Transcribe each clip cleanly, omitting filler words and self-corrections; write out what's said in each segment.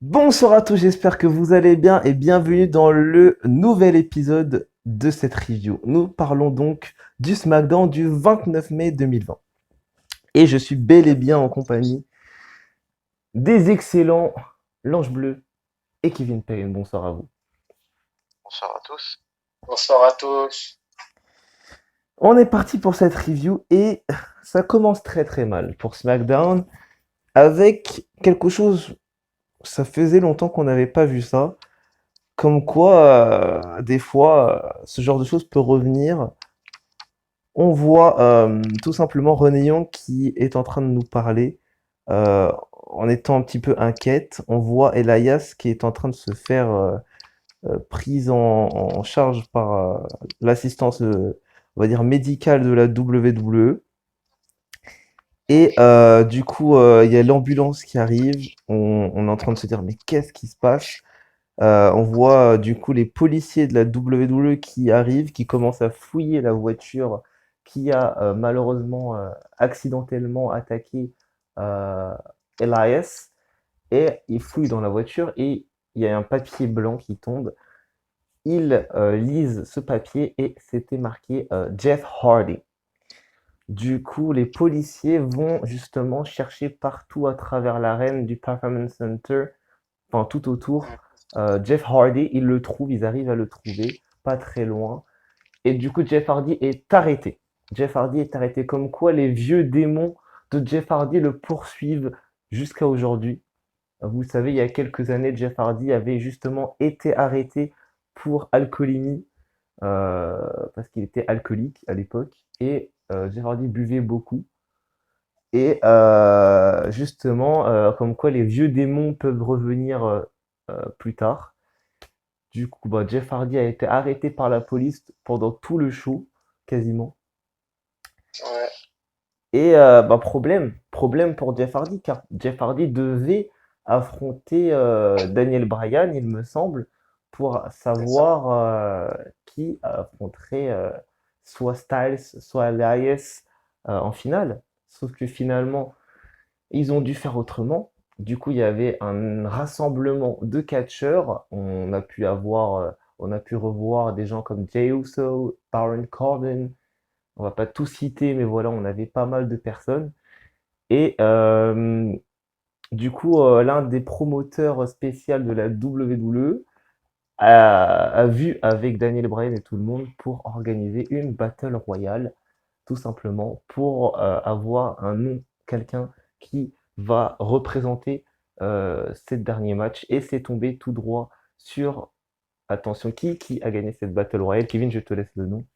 Bonsoir à tous, j'espère que vous allez bien et bienvenue dans le nouvel épisode de cette review. Nous parlons donc du SmackDown du 29 mai 2020. Et je suis bel et bien en compagnie des excellents L'Ange Bleu et Kevin Payne. Bonsoir à vous. Bonsoir à tous. Bonsoir à tous. On est parti pour cette review et ça commence très très mal pour SmackDown avec quelque chose, ça faisait longtemps qu'on n'avait pas vu ça. Comme quoi, des fois, ce genre de choses peut revenir. On voit tout simplement René Young qui est en train de nous parler en étant un petit peu inquiète. On voit Elias qui est en train de se faire prise en charge par l'assistance, on va dire, médicale de la WWE. Et du coup, il y a l'ambulance qui arrive. On est en train de se dire, mais qu'est-ce qui se passe? On voit du coup les policiers de la WWE qui arrivent, qui commencent à fouiller la voiture qui a malheureusement accidentellement attaqué euh, Elias. Et ils fouillent dans la voiture et il y a un papier blanc qui tombe. Ils lisent ce papier et c'était marqué Jeff Hardy. Du coup, les policiers vont justement chercher partout à travers l'arène du Performance Center, enfin tout autour. Jeff Hardy, ils le trouvent, ils arrivent à le trouver, pas très loin. Et du coup, Jeff Hardy est arrêté. Jeff Hardy est arrêté, comme quoi les vieux démons de Jeff Hardy le poursuivent jusqu'à aujourd'hui. Vous savez, il y a quelques années, Jeff Hardy avait justement été arrêté pour alcoolémie, parce qu'il était alcoolique à l'époque. Et Jeff Hardy buvait beaucoup. Et justement, comme quoi les vieux démons peuvent revenir plus tard. Du coup, bah, Jeff Hardy a été arrêté par la police pendant tout le show, quasiment. Ouais. Et bah, problème pour Jeff Hardy, car Jeff Hardy devait affronter Daniel Bryan, il me semble, pour C'est ça. savoir qui affronterait soit Styles, soit Elias en finale. Sauf que finalement, ils ont dû faire autrement. Du coup, il y avait un rassemblement de catcheurs. On a pu revoir des gens comme Jey Uso, Baron Corbin. On va pas tout citer, mais voilà, on avait pas mal de personnes. Et du coup, l'un des promoteurs spéciaux de la WWE a vu avec Daniel Bryan et tout le monde pour organiser une Battle Royale, tout simplement, pour avoir un nom, quelqu'un qui va représenter ces derniers matchs. Et c'est tombé tout droit sur, attention, qui a gagné cette Battle Royale? Kevin, je te laisse le nom.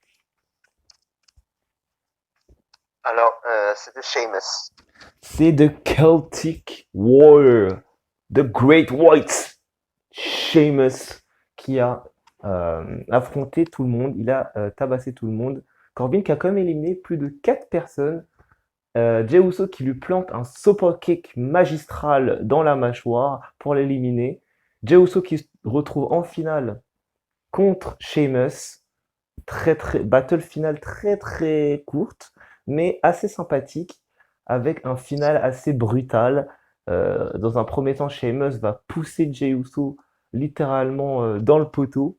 Alors, c'était Sheamus. C'est The Celtic Warrior, The Great White, Sheamus, qui a affronté tout le monde. Il a tabassé tout le monde. Corbin qui a quand même éliminé plus de 4 personnes. Jey Uso qui lui plante un super kick magistral dans la mâchoire pour l'éliminer. Jey Uso qui se retrouve en finale contre Sheamus. Battle finale très très courte, mais assez sympathique, avec un final assez brutal. Dans un premier temps, Sheamus va pousser Jey Uso littéralement dans le poteau.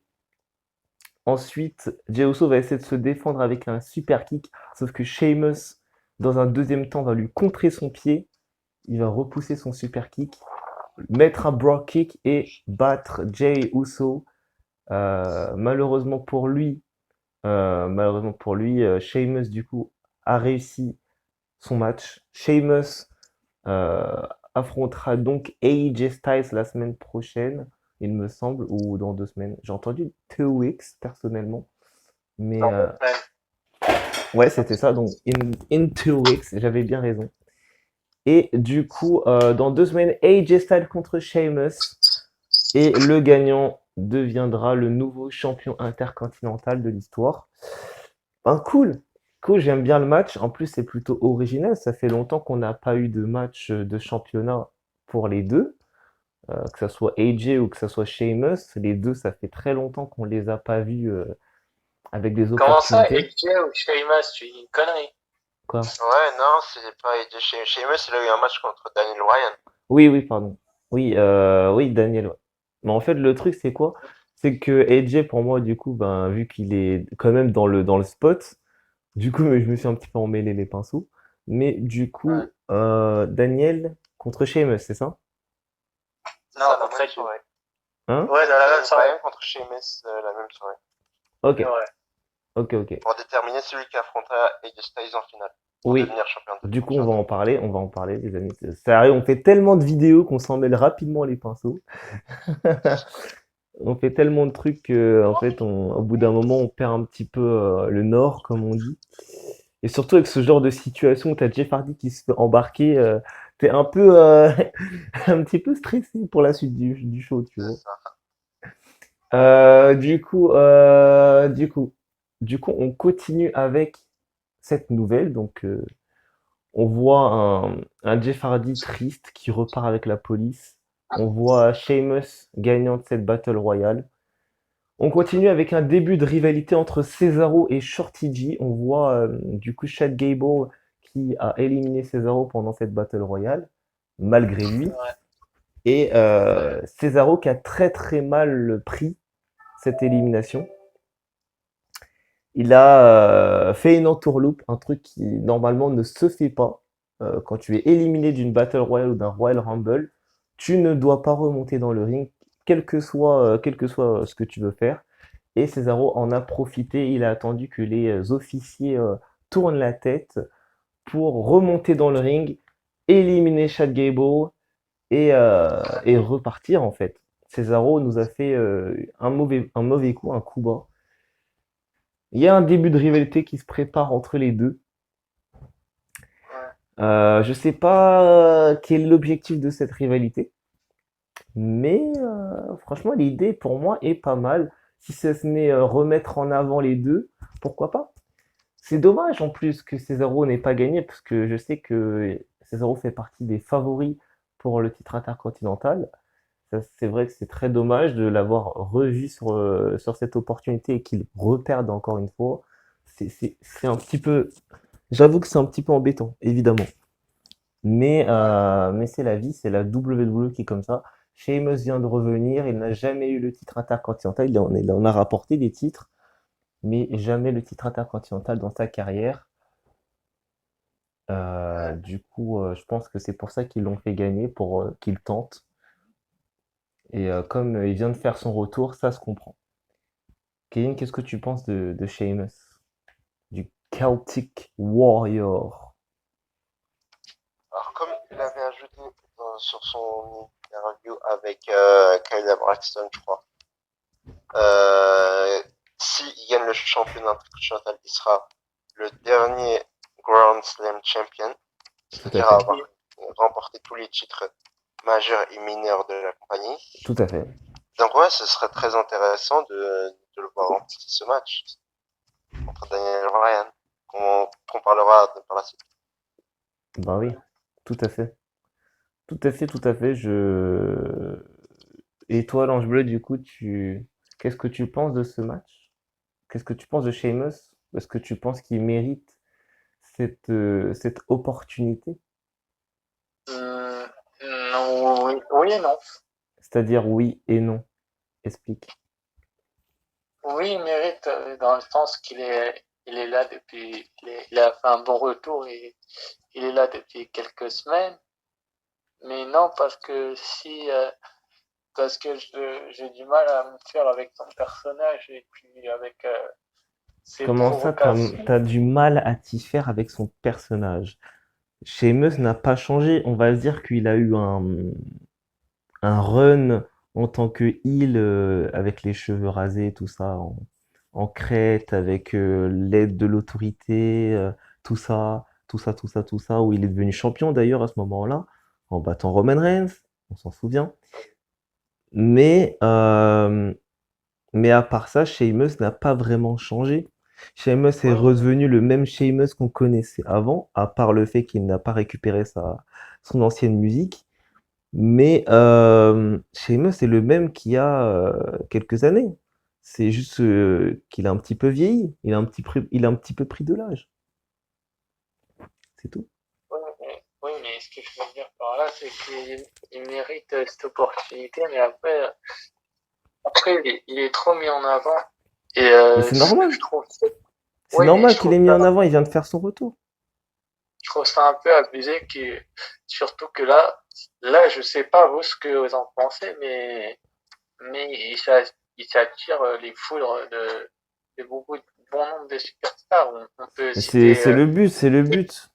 Ensuite, Jey Uso va essayer de se défendre avec un super kick, sauf que Sheamus, dans un deuxième temps, va lui contrer son pied. Il va repousser son super kick, mettre un brogue kick et battre Jey Uso. Malheureusement pour lui, Sheamus du coup a réussi son match. Sheamus euh, affrontera donc AJ Styles la semaine prochaine, il me semble, ou dans 2 semaines. J'ai entendu 2 weeks personnellement, mais Dans 2 semaines. ouais, c'était ça. Donc in 2 weeks, j'avais bien raison. Et du coup, dans 2 semaines, AJ Styles contre Sheamus. Et le gagnant deviendra le nouveau champion intercontinental de l'histoire. Cool, cool, j'aime bien le match. En plus, c'est plutôt original. Ça fait longtemps qu'on n'a pas eu de match de championnat pour les deux, que ça soit AJ ou que ça soit Sheamus. Les deux, ça fait très longtemps qu'on les a pas vus avec des Comment ça, opportunités. AJ ou Sheamus, tu dis une connerie. Quoi? Ouais, non, c'est pas de Sheamus, il a eu un match contre Daniel Bryan. Oui, oui, pardon. Oui, Daniel, ouais. Mais en fait, le truc, c'est quoi? C'est que AJ, pour moi, du coup, ben, vu qu'il est quand même dans le spot, du coup, je me suis un petit peu emmêlé les pinceaux. Mais du Ouais. coup, Daniel contre Sheamus, c'est ça? C'est Non, ça, la contre même AJ. soirée. Hein? Ouais, dans la même soirée. Bryan contre Sheamus, la même soirée. Ok, C'est vrai. ok, ok. Pour déterminer celui qui affrontera AJ Styles en finale. Pour Oui, devenir champion de du coup, champion de on va en parler, les amis. Ça arrive, on fait tellement de vidéos qu'on s'en mêle rapidement les pinceaux. On fait tellement de trucs que, en fait, au bout d'un moment, on perd un petit peu le nord, comme on dit. Et surtout avec ce genre de situation où t'as Jeff Hardy qui se fait embarquer, t'es un peu, un petit peu stressé pour la suite du show, tu vois. C'est ça. Euh, du coup, euh, du coup, on continue avec cette nouvelle. Donc, on voit un Jeff Hardy triste qui repart avec la police. On voit Sheamus gagnant de cette Battle Royale. On continue avec un début de rivalité entre Cesaro et Shorty G. On voit du coup Chad Gable qui a éliminé Cesaro pendant cette Battle Royale, malgré lui. Ouais. Et Cesaro qui a très très mal pris cette élimination. Il a fait une entourloupe, un truc qui normalement ne se fait pas. Quand tu es éliminé d'une Battle Royale ou d'un Royal Rumble, tu ne dois pas remonter dans le ring, quel que soit ce que tu veux faire. Et Cesaro en a profité, il a attendu que les officiers tournent la tête pour remonter dans le ring, éliminer Chad Gable et repartir en fait. Cesaro nous a fait un mauvais coup, un coup bas. Il y a un début de rivalité qui se prépare entre les deux. Ouais. Je sais pas quel est l'objectif de cette rivalité, mais franchement l'idée pour moi est pas mal. Si ça se met remettre en avant les deux, pourquoi pas? C'est dommage en plus que Cesaro n'ait pas gagné, parce que je sais que Cesaro fait partie des favoris pour le titre intercontinental. C'est vrai que c'est très dommage de l'avoir revu sur cette opportunité et qu'il reperde encore une fois. C'est un petit peu. J'avoue que c'est un petit peu embêtant, évidemment. Ouais. Mais c'est la vie, c'est la WWE qui est comme ça. Sheamus vient de revenir, il n'a jamais eu le titre intercontinental. Il en a rapporté des titres, mais jamais le titre intercontinental dans sa carrière. Du coup, je pense que c'est pour ça qu'ils l'ont fait gagner, pour qu'il tente. Et comme il vient de faire son retour, ça se comprend. Kevin, qu'est-ce que tu penses de Sheamus, du Celtic Warrior? Alors, comme il avait ajouté sur son interview avec Kyle Braxton, je crois, s'il gagne le championnat intercontinental, il sera le dernier Grand Slam Champion, Tout à c'est-à-dire fait. avoir remporté tous les titres majeurs et mineurs de la compagnie. Tout à fait. Donc ouais, ce serait très intéressant de le voir remporter ce match contre Daniel Bryan, qu'on parlera par la suite. Bah oui, tout à fait. Tout à fait, tout à fait. Et toi, l'Ange Bleu, du coup, qu'est-ce que tu penses de ce match? Qu'est-ce que tu penses de Sheamus? Est-ce que tu penses qu'il mérite cette opportunité? Hum, non, oui, oui et non. C'est-à-dire oui et non. Explique. Oui, il mérite dans le sens il est là depuis, il a fait un bon retour et il est là depuis quelques semaines. Mais non, parce que j'ai du mal à me faire avec son personnage et puis avec ses Comment ça, provocations. t'as du mal à t'y faire avec son personnage? Sheamus n'a pas changé. On va dire qu'il a eu un run en tant que heel avec les cheveux rasés, tout ça, en crête, avec l'aide de l'autorité, tout ça, où il est devenu champion d'ailleurs à ce moment-là, en battant Roman Reigns, on s'en souvient. Mais, euh, mais à part ça, Sheamus n'a pas vraiment changé. Sheamus est Oui, redevenu le même Sheamus qu'on connaissait avant, à part le fait qu'il n'a pas récupéré son ancienne musique. Mais Sheamus c'est le même qu'il y a quelques années. C'est juste qu'il a un petit peu vieilli. Il a un petit peu pris de l'âge. C'est tout. oui, Oui, mais ce que je veux dire par là, c'est qu'il mérite cette opportunité, mais après il est trop mis en avant. Et Mais c'est ce que normal. je trouve, C'est oui, mais normal qu'il ait mis en avant, il vient de faire son retour. je trouve ça un peu abusé, surtout que là, je sais pas vous ce que vous en pensez, mais il s'attire les foudres de bon nombre de superstars. On peut Mais c'est citer, le but, c'est le but.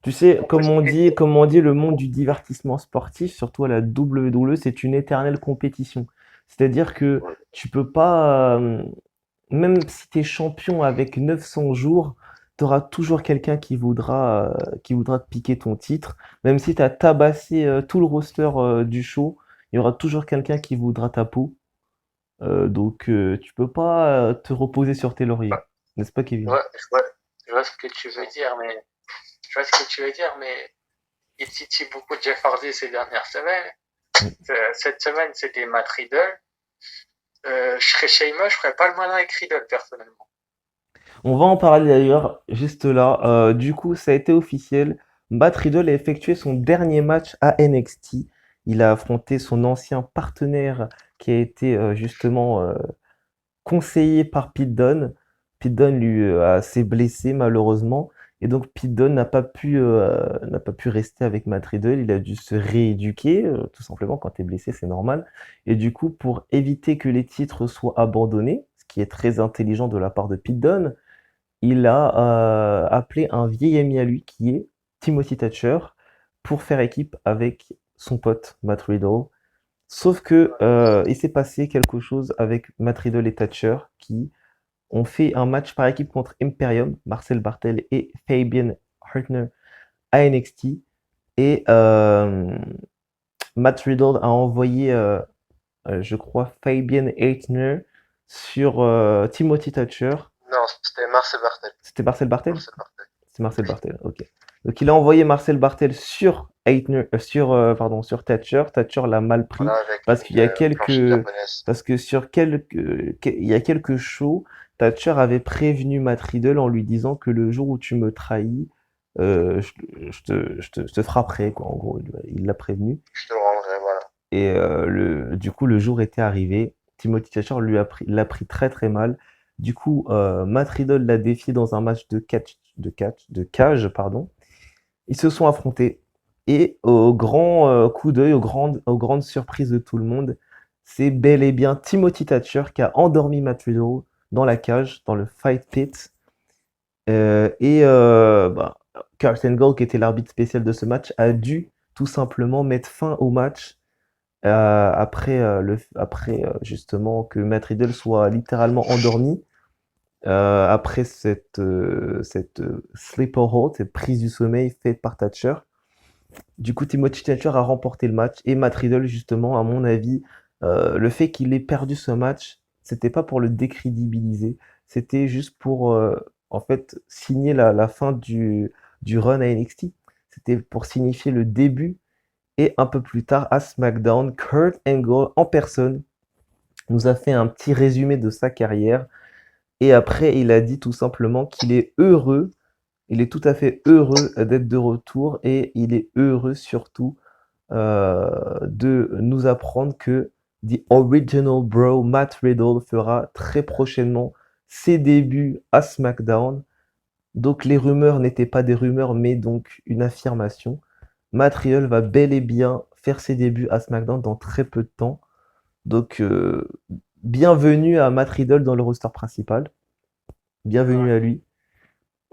Tu sais, on peut citer, comme on dit, le monde du divertissement sportif, surtout à la WWE, c'est une éternelle compétition. C'est-à-dire que tu peux pas, même si tu es champion avec 900 jours, tu auras toujours quelqu'un qui voudra te piquer ton titre. Même si tu as tabassé tout le roster du show, il y aura toujours quelqu'un qui voudra ta peau. Tu peux pas te reposer sur tes lauriers. N'est-ce pas, Kevin? je vois ce que tu veux dire, mais il titille beaucoup Jeff Hardy ces dernières semaines. Cette semaine, c'était Matt Riddle. Je serais Sheamus, je ferais pas le malin avec Riddle, personnellement. On va en parler d'ailleurs, juste là. Du coup, ça a été officiel. Matt Riddle a effectué son dernier match à NXT. Il a affronté son ancien partenaire qui a été justement conseillé par Pete Dunne. Pete Dunne s'est blessé malheureusement. Et donc Pete Dunne n'a pas pu rester avec Matt Riddle. Il a dû se rééduquer, tout simplement. Quand tu es blessé, c'est normal. Et du coup, pour éviter que les titres soient abandonnés, ce qui est très intelligent de la part de Pete Dunne, il a appelé un vieil ami à lui qui est Timothy Thatcher pour faire équipe avec son pote Matt Riddle. Sauf que il s'est passé quelque chose avec Matt Riddle et Thatcher qui ont fait un match par équipe contre Imperium, Marcel Bartel et Fabian Hartner à NXT. Et Matt Riddle a envoyé, je crois, Fabian Hartner sur Timothy Thatcher. Non, c'était Marcel Bartel. C'était Marcel Bartel? Marcel Bartel. C'est Marcel Oui. Bartel, ok. Donc il a envoyé Marcel Bartel sur pardon, sur Thatcher. Thatcher l'a mal pris Voilà, avec parce qu'il y a une planche quelques, japonaise. parce que il y a quelques shows, Thatcher avait prévenu Matt Riddle en lui disant que le jour où tu me trahis, je te frapperai, quoi. En gros, il l'a prévenu. Je te le rendrai, voilà. Et du coup, le jour était arrivé. Timothy Thatcher l'a pris très très mal. Du coup, Matt Riddle l'a défié dans un match de cage, pardon. Ils se sont affrontés. Et au grand coup d'œil, aux grandes surprises de tout le monde, c'est bel et bien Timothy Thatcher qui a endormi Matt Riddle dans la cage, dans le fight pit. Kurt Angle, qui était l'arbitre spécial de ce match, a dû tout simplement mettre fin au match après justement que Matt Riddle soit littéralement endormi après cette sleeper hold, cette prise du sommeil faite par Thatcher. Du coup, Timothy Thatcher a remporté le match et Matt Riddle, justement, à mon avis, le fait qu'il ait perdu ce match, c'était pas pour le décrédibiliser, c'était juste pour en fait signer la fin du run à NXT. C'était pour signifier le début et un peu plus tard, à SmackDown, Kurt Angle en personne nous a fait un petit résumé de sa carrière. Et après, il a dit tout simplement qu'il est heureux, il est tout à fait heureux d'être de retour et il est heureux surtout de nous apprendre que The Original Bro, Matt Riddle, fera très prochainement ses débuts à SmackDown. Donc les rumeurs n'étaient pas des rumeurs, mais donc une affirmation. Matt Riddle va bel et bien faire ses débuts à SmackDown dans très peu de temps. Donc, bienvenue à Matt Riddle dans le roster principal. Bienvenue à lui.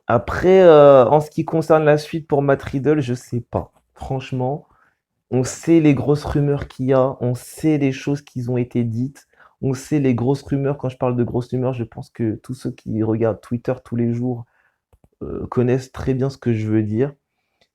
Après, en ce qui concerne la suite pour Matt Riddle, je sais pas. Franchement, on sait les grosses rumeurs qu'il y a, on sait les choses qui ont été dites, on sait les grosses rumeurs. Quand je parle de grosses rumeurs, je pense que tous ceux qui regardent Twitter tous les jours connaissent très bien ce que je veux dire.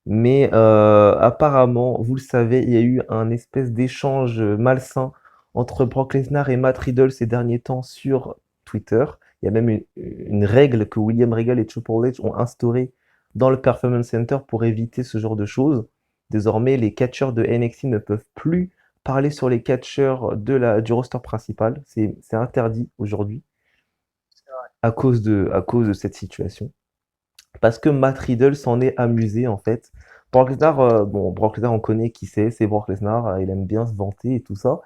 Mais apparemment, vous le savez, il y a eu un espèce d'échange malsain entre Brock Lesnar et Matt Riddle ces derniers temps sur Twitter. Il y a même une règle que William Regal et Triple H ont instaurée dans le Performance Center pour éviter ce genre de choses. Désormais, les catcheurs de NXT ne peuvent plus parler sur les catcheurs du roster principal. C'est interdit aujourd'hui à cause de cette situation. Parce que Matt Riddle s'en est amusé en fait Brock Lesnar, bon, Brock Lesnar, on connaît qui c'est Brock Lesnar, il aime bien se vanter et tout ça.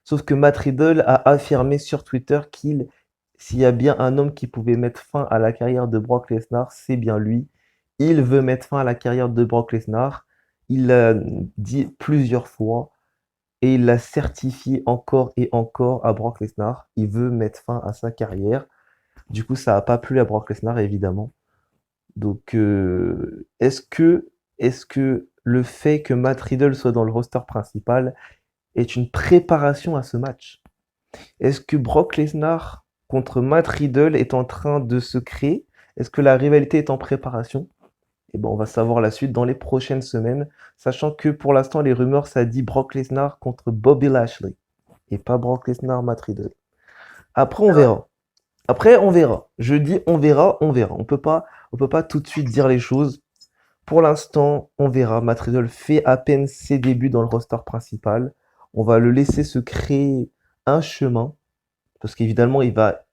Sauf que Matt Riddle a affirmé sur Twitter s'il y a bien un homme qui pouvait mettre fin à la carrière de Brock Lesnar, c'est bien lui. Il veut mettre fin à la carrière de Brock Lesnar. Il l'a dit plusieurs fois et il l'a certifié encore et encore à Brock Lesnar. Il veut mettre fin à sa carrière. Du coup, ça n'a pas plu à Brock Lesnar, évidemment. Donc, est-ce que le fait que Matt Riddle soit dans le roster principal est une préparation à ce match? Est-ce que Brock Lesnar contre Matt Riddle est en train de se créer? Est-ce que la rivalité est en préparation? Eh ben, on va savoir la suite dans les prochaines semaines, sachant que pour l'instant, les rumeurs, ça dit Brock Lesnar contre Bobby Lashley et pas Brock Lesnar, Matt Riddle. Après, on verra. Après, on verra. Je dis on verra, on verra. On peut pas tout de suite dire les choses. Pour l'instant, on verra. Matt Riddle fait à peine ses débuts dans le roster principal. On va le laisser se créer un chemin, parce qu'évidemment, il va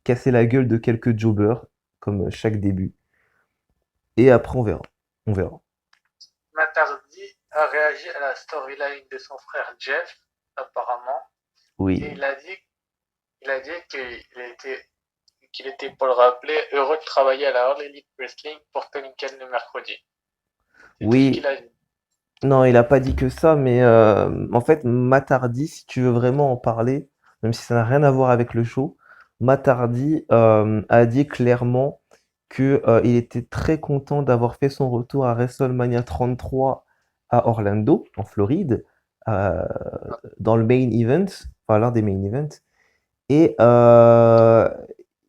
casser la gueule de quelques jobbers, comme chaque début. Et après, on verra. On verra. Matt Hardy a réagi à la storyline de son frère Jeff, apparemment, Oui. et il a dit qu'il était, pour le rappeler, heureux de travailler à la All Elite Wrestling pour Tony Khan le mercredi. C'est tout ce Oui. qu'il a dit. Non, il a pas dit que ça, mais en fait, Matt Hardy, si tu veux vraiment en parler, même si ça n'a rien à voir avec le show, Matt Hardy a dit clairement que il était très content d'avoir fait son retour à WrestleMania 33 à Orlando, en Floride, euh, dans le main event, enfin l'un des main events. Et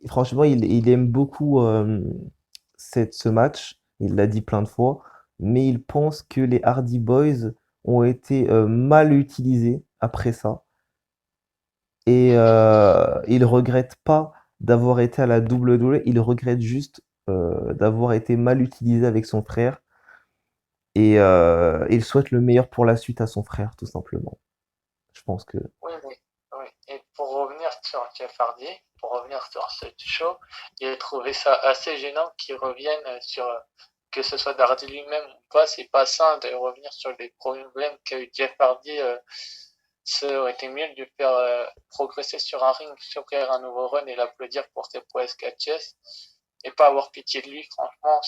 franchement, il aime beaucoup ce match. Il l'a dit plein de fois, mais il pense que les Hardy Boys ont été mal utilisés après ça. Et il regrette pas d'avoir été à la WWE, il regrette juste d'avoir été mal utilisé avec son frère. Et il souhaite le meilleur pour la suite à son frère, tout simplement. Je pense que... Oui, oui, oui. Et pour revenir sur Jeff Hardy, pour revenir sur ce show, j'ai trouvé ça assez gênant qu'il revienne sur, que ce soit d'Hardy lui-même ou pas, c'est pas sain de revenir sur les problèmes qu'a eu Jeff Hardy. Ça aurait été mieux de le faire progresser sur un ring, s'offrir un nouveau run et l'applaudir pour ses prouesses catcheuses et pas avoir pitié de lui. Franchement,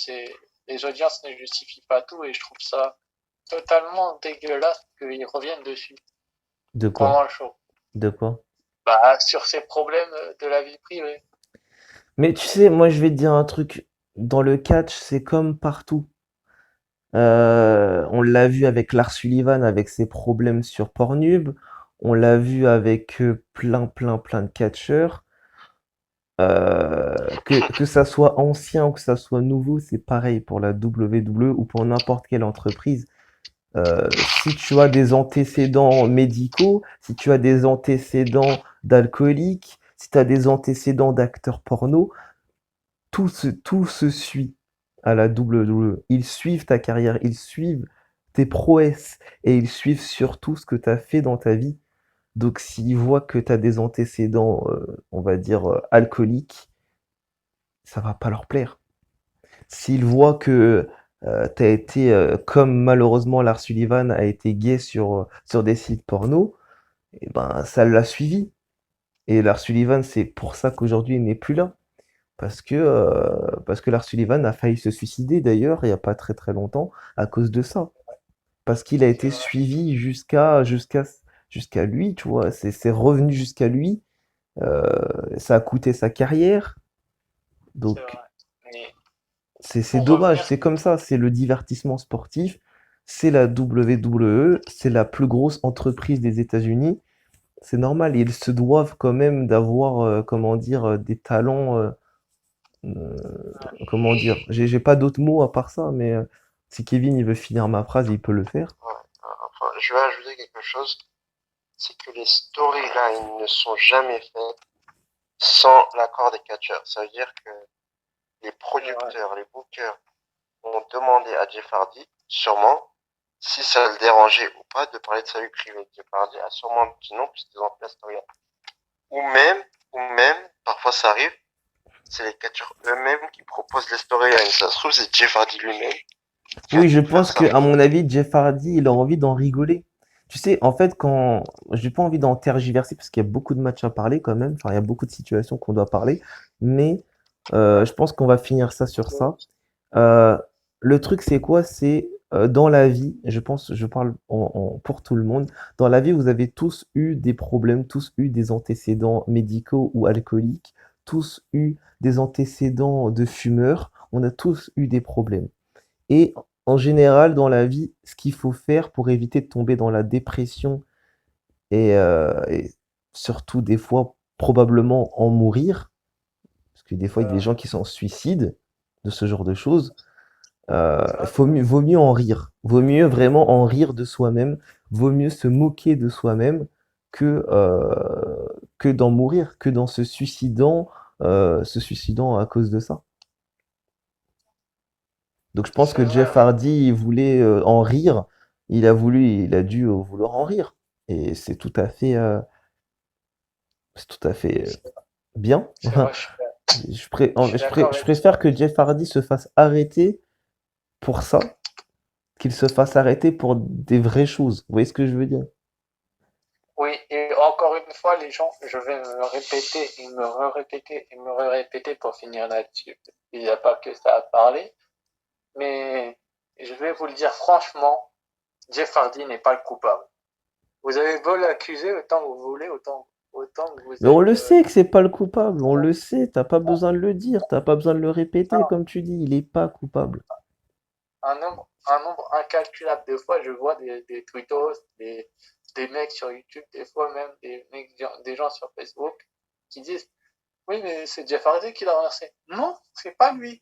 les audiences ne justifient pas tout et je trouve ça totalement dégueulasse qu'ils reviennent dessus De quoi? pendant le show. De quoi? Bah, sur ses problèmes de la vie privée. Mais tu sais, moi je vais te dire un truc. Dans le catch, c'est comme partout. On l'a vu avec Lars Sullivan avec ses problèmes sur Pornhub. On l'a vu avec plein, plein, plein de catcheurs. Que ça soit ancien ou que ça soit nouveau, c'est pareil pour la WWE ou pour n'importe quelle entreprise. Si tu as des antécédents médicaux, si tu as des antécédents d'alcoolique, si tu as des antécédents d'acteurs porno, tout se suit à la WWE. Ils suivent ta carrière, ils suivent tes prouesses et ils suivent surtout ce que tu as fait dans ta vie. Donc s'ils voient que tu as des antécédents, on va dire, alcooliques, ça va pas leur plaire. S'ils voient que tu as été, comme malheureusement Lars Sullivan a été gay sur des sites porno, et ben ça l'a suivi. Et Lars Sullivan, c'est pour ça qu'aujourd'hui il n'est plus là. Parce que Lars Sullivan a failli se suicider d'ailleurs, il n'y a pas très très longtemps, à cause de ça. Parce qu'il a C'est été vrai, suivi jusqu'à lui, tu vois, c'est revenu jusqu'à lui, euh, ça a coûté sa carrière, c'est donc vrai. Mais c'est pour dommage, revenir, c'est comme ça, c'est le divertissement sportif, c'est la WWE, c'est la plus grosse entreprise des États-Unis, c'est normal, ils se doivent quand même d'avoir, comment dire, des talents. Comment dire? J'ai pas d'autres mots à part ça, mais si Kevin il veut finir ma phrase, il peut le faire. Ouais, enfin, je vais ajouter quelque chose, c'est que les storylines ne sont jamais faites sans l'accord des catcheurs. Ça veut dire que les c'est vrai. producteurs, les bookers ont demandé à Jeff Hardy, sûrement, si ça le dérangeait ou pas de parler de sa vie privée. Jeff Hardy a sûrement dit non, puisqu'ils ont fait la storyline. Ou même, parfois ça arrive, c'est les catcheurs eux-mêmes qui proposent les storylines. Ça se trouve, c'est Jeff Hardy lui-même Tu as Oui, je dû faire pense ça. que, à mon avis, Jeff Hardy, il a envie d'en rigoler. Tu sais, en fait, quand j'ai pas envie d'en tergiverser parce qu'il y a beaucoup de matchs à parler quand même. Enfin, il y a beaucoup de situations qu'on doit parler, mais je pense qu'on va finir ça sur ça. Euh, le truc, c'est quoi? C'est dans la vie, je pense, je parle pour tout le monde. Dans la vie, vous avez tous eu des problèmes, tous eu des antécédents médicaux ou alcooliques, tous eu des antécédents de fumeurs. On a tous eu des problèmes. Et en général, dans la vie, ce qu'il faut faire pour éviter de tomber dans la dépression et surtout des fois probablement en mourir, parce que des fois il y a des gens qui s'en suicident de ce genre de choses, vaut mieux en rire. Vaut mieux vraiment en rire de soi-même, vaut mieux se moquer de soi-même que d'en mourir, que dans se suicidant à cause de ça. Donc je pense C'est que vrai, Jeff ouais. Hardy il voulait en rire, il a dû vouloir en rire. Et c'est tout à fait bien. C'est vrai, je suis d'accord Je avec ça. préfère que Jeff Hardy se fasse arrêter pour ça, qu'il se fasse arrêter pour des vraies choses. Vous voyez ce que je veux dire? Oui, et encore une fois, les gens, je vais me répéter et me répéter et me répéter pour finir là-dessus. Il n'y a pas que ça à parler, mais je vais vous le dire franchement, Jeff Hardy n'est pas le coupable. Vous avez beau l'accuser autant que vous voulez, autant que vous Mais on êtes le sait que c'est pas le coupable, on le sait, t'as pas besoin de le dire, t'as pas besoin de le répéter, un, comme tu dis, il est pas coupable. un nombre incalculable de fois, je vois des tweetos, des mecs sur YouTube, des fois même des gens sur Facebook qui disent oui, mais c'est Jeff Hardy qui l'a renversé. Non, c'est pas lui.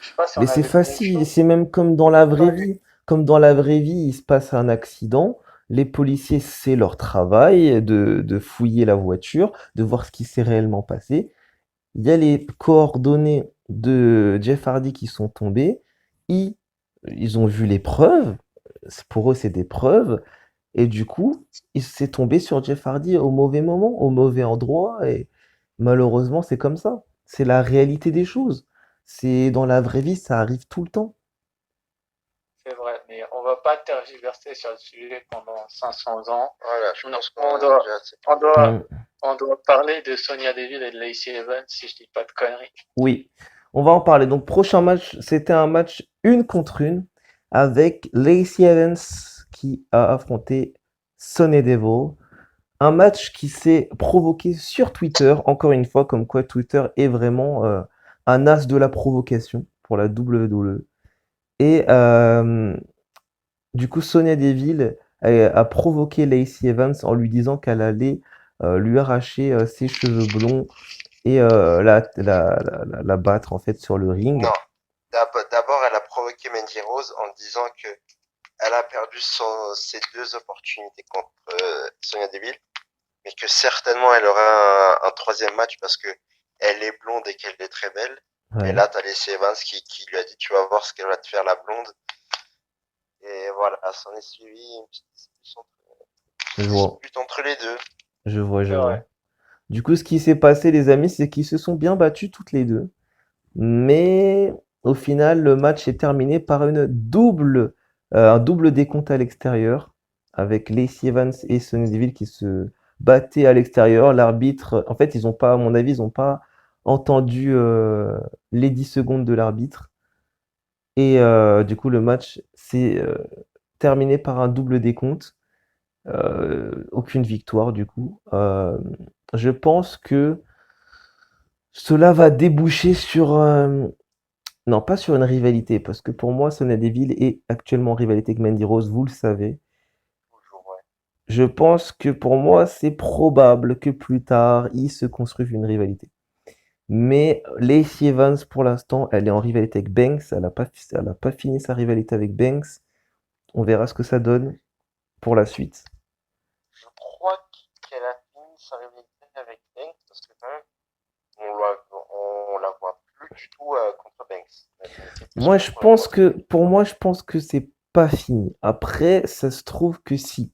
Je sais pas si Mais on c'est avait dit la même facile, chose. c'est même comme dans la C'est vraie pas lui. vie. Comme dans la vraie vie, il se passe un accident, les policiers, c'est leur travail de fouiller la voiture, de voir ce qui s'est réellement passé. Il y a les coordonnées de Jeff Hardy qui sont tombées. Ils, ils ont vu les preuves. Pour eux, c'est des preuves. Et du coup, il s'est tombé sur Jeff Hardy au mauvais moment, au mauvais endroit. Et malheureusement, c'est comme ça. C'est la réalité des choses. C'est dans la vraie vie, ça arrive tout le temps. C'est vrai, mais on va pas tergiverser sur le sujet pendant 500 ans. Voilà, je On, pense qu'on on en a doit, déjà assez on parlé. doit, Mm. on doit parler de Sonia Deville et de Lacey Evans si je dis pas de conneries. Oui, on va en parler. Donc, prochain match, c'était un match une contre une avec Lacey Evans qui a affronté Sonny Devil. Un match qui s'est provoqué sur Twitter, encore une fois, comme quoi Twitter est vraiment un as de la provocation pour la WWE. Et du coup, Sonia Deville a provoqué Lacey Evans en lui disant qu'elle allait lui arracher ses cheveux blonds et la battre en fait sur le ring. Non, d'abord, elle a provoqué Mandy Rose en disant que elle a perdu ses deux opportunités contre Sonya Deville, mais que certainement elle aura un troisième match parce que elle est blonde et qu'elle est très belle. Et Ouais, là, t'as Lacey Evans qui lui a dit, tu vas voir ce qu'elle va te faire, la blonde. Et voilà, s'en est suivi je une vois, dispute entre les deux. je C'est vrai. vois. Du coup, ce qui s'est passé, les amis, c'est qu'ils se sont bien battus toutes les deux. Mais au final, le match est terminé par un double décompte à l'extérieur, avec Lacey Evans et Sonya Deville qui se battaient à l'extérieur. L'arbitre, en fait, ils ont pas, à mon avis, ils n'ont pas entendu les 10 secondes de l'arbitre. Et du coup, le match s'est terminé par un double décompte. Aucune victoire, du coup. Je pense que cela va déboucher sur non, pas sur une rivalité, parce que pour moi, Sonya Deville est actuellement en rivalité avec Mandy Rose, vous le savez. Toujours, ouais. Je pense que pour moi, c'est probable que plus tard, ils se construisent une rivalité. Mais Lacey Evans, pour l'instant, elle est en rivalité avec Banks. Elle a pas fini sa rivalité avec Banks. On verra ce que ça donne pour la suite. Je crois qu'elle a fini sa rivalité avec Banks parce que quand même, on la voit plus du tout contre Banks. C'est plus Moi, je contre pense l'autre. que, pour moi, je pense que c'est pas fini. Après, ça se trouve que si.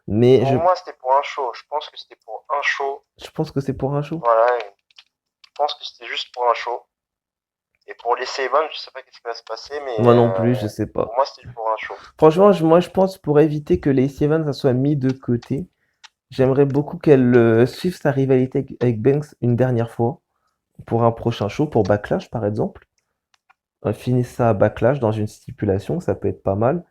Mais Pour moi, c'était pour un show. Je pense que c'était pour un show. je pense que c'est pour un show. Voilà. Je pense que c'était juste pour un show. Et pour les Sevens, je sais pas qu'est-ce qui va se passer, mais Moi non plus, je sais pour pas. moi, c'était pour un show. Franchement, moi je pense pour éviter que les Evans ça soit mis de côté, j'aimerais beaucoup qu'elle suive sa rivalité avec Banks une dernière fois pour un prochain show, pour Backlash par exemple. Finisse ça à Backlash dans une stipulation, ça peut être pas mal.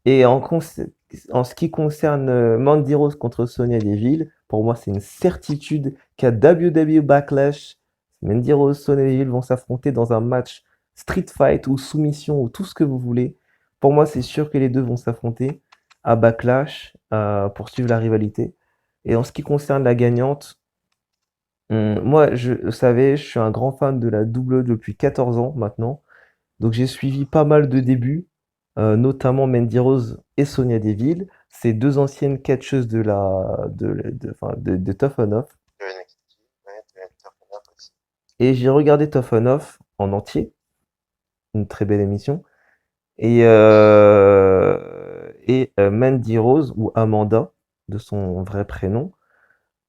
Et en ce qui concerne Mandy Rose contre Sonya Deville, pour moi c'est une certitude qu'à WWE Backlash, Mandy Rose, Sonya Deville vont s'affronter dans un match Street Fight ou soumission ou tout ce que vous voulez. Pour moi c'est sûr que les deux vont s'affronter à Backlash pour suivre la rivalité. Et en ce qui concerne la gagnante, moi vous savez, je suis un grand fan de la WWE depuis 14 ans maintenant. Donc j'ai suivi pas mal de débuts, notamment Mandy Rose et Sonya Deville, ces deux anciennes catcheuses de Tough Enough. De NXT, ouais, de Turner aussi. Et j'ai regardé Tough Enough en entier, une très belle émission. Mandy Rose, ou Amanda, de son vrai prénom,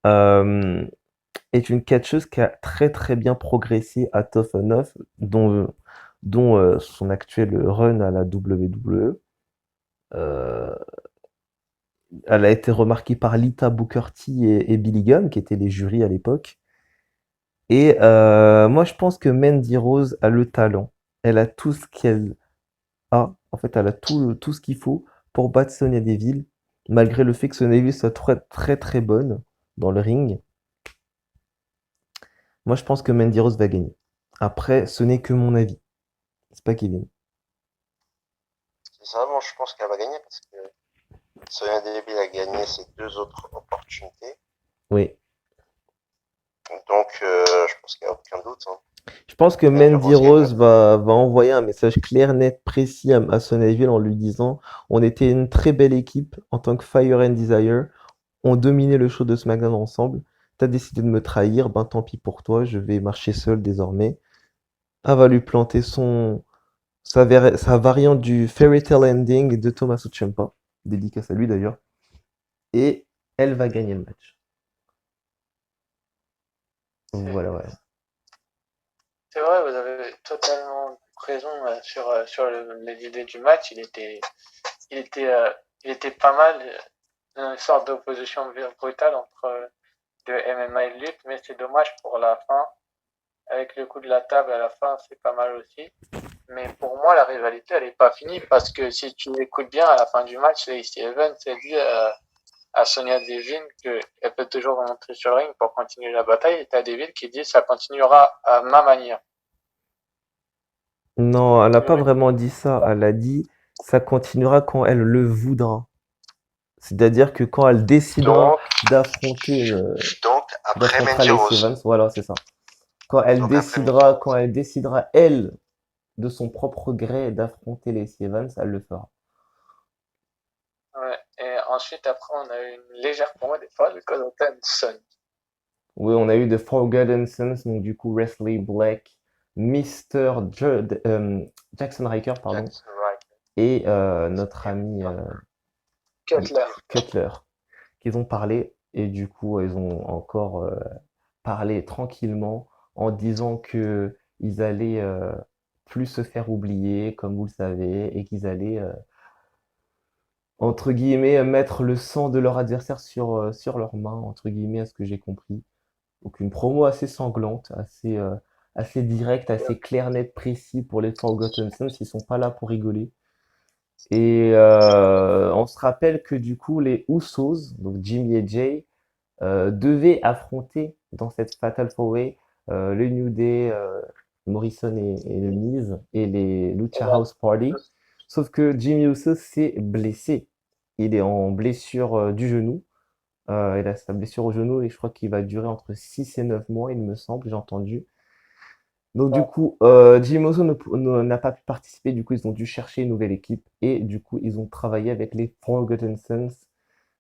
euh, est une catcheuse qui a très très bien progressé à Tough Enough, dont son actuel run à la WWE. Euh, Elle a été remarquée par Lita Booker T et Billy Gunn, qui étaient les jurys à l'époque. Et moi, je pense que Mandy Rose a le talent. Elle a tout ce qu'elle a. En fait, elle a tout ce qu'il faut pour battre Sonya Deville, malgré le fait que Sonya Deville soit très très très bonne dans le ring. Moi, je pense que Mandy Rose va gagner. Après, ce n'est que mon avis. C'est pas Kevin. C'est ça, bon, je pense qu'elle va gagner parce que Sonya Deville a gagné ses 2 autres opportunités. Oui. Donc, je pense qu'il n'y a aucun doute. Hein. Je pense que Mandy Mandy Rose gagne. Rose va envoyer un message clair, net, précis à Sonya Deville en lui disant on était une très belle équipe en tant que Fire and Desire, on dominait le show de SmackDown ensemble. T'as décidé de me trahir, ben tant pis pour toi, je vais marcher seul désormais. Elle va lui planter sa variante du Fairy Tale Ending de Tommaso Ciampa, dédicace à lui d'ailleurs, et elle va gagner le match. Donc voilà, ouais. C'est vrai, vous avez totalement raison sur les idées du match. Il était, euh, il était pas mal, une sorte d'opposition brutale entre de MMA et de lutte, mais c'est dommage pour la fin. Avec le coup de la table à la fin, c'est pas mal aussi. Mais pour moi, la rivalité, elle est pas finie parce que si tu écoutes bien à la fin du match, Lacey Evans a dit à Sonya Deville qu'elle peut toujours remonter sur le ring pour continuer la bataille. Et t'as Deville qui dit ça continuera à ma manière. Non, elle n'a pas Oui. vraiment dit ça. Elle a dit ça continuera quand elle le voudra. C'est-à-dire que quand elle décidera Donc, d'affronter après Mandy Lacey Rose. Evans, voilà, c'est ça. Donc, après Mandy Rose. Quand elle décidera, elle, de son propre gré, d'affronter Lacey Evans, elle le fera. Ouais. Et ensuite, après, on a eu une légère promo des fois, le Codington Sun. Oui, on a eu The Forgotten Sons, donc du coup Wesley Black, Jackson Riker, pardon, Jackson Wright. et notre ami Cutler. Cutler, qu'ils ont parlé, et du coup, ils ont encore parlé tranquillement en disant que ils allaient plus se faire oublier, comme vous le savez, et qu'ils allaient, entre guillemets, mettre le sang de leur adversaire sur leurs mains, entre guillemets, à ce que j'ai compris. Donc une promo assez sanglante, assez directe, assez claire, nette, précis pour les Forgotten Sons. Ils sont pas là pour rigoler. Et on se rappelle que du coup les Usos, donc Jimmy et Jay, devaient affronter dans cette Fatal 4-Way le New Day, Morrison et le Miz et les Lucha House Party. Sauf que Jimmy Uso s'est blessé. Il est en blessure du genou. Il a sa blessure au genou et je crois qu'il va durer entre 6 et 9 mois, il me semble, j'ai entendu. Donc du coup, Jimmy Uso n'a pas pu participer, du coup ils ont dû chercher une nouvelle équipe et du coup ils ont travaillé avec les Forgotten Sons.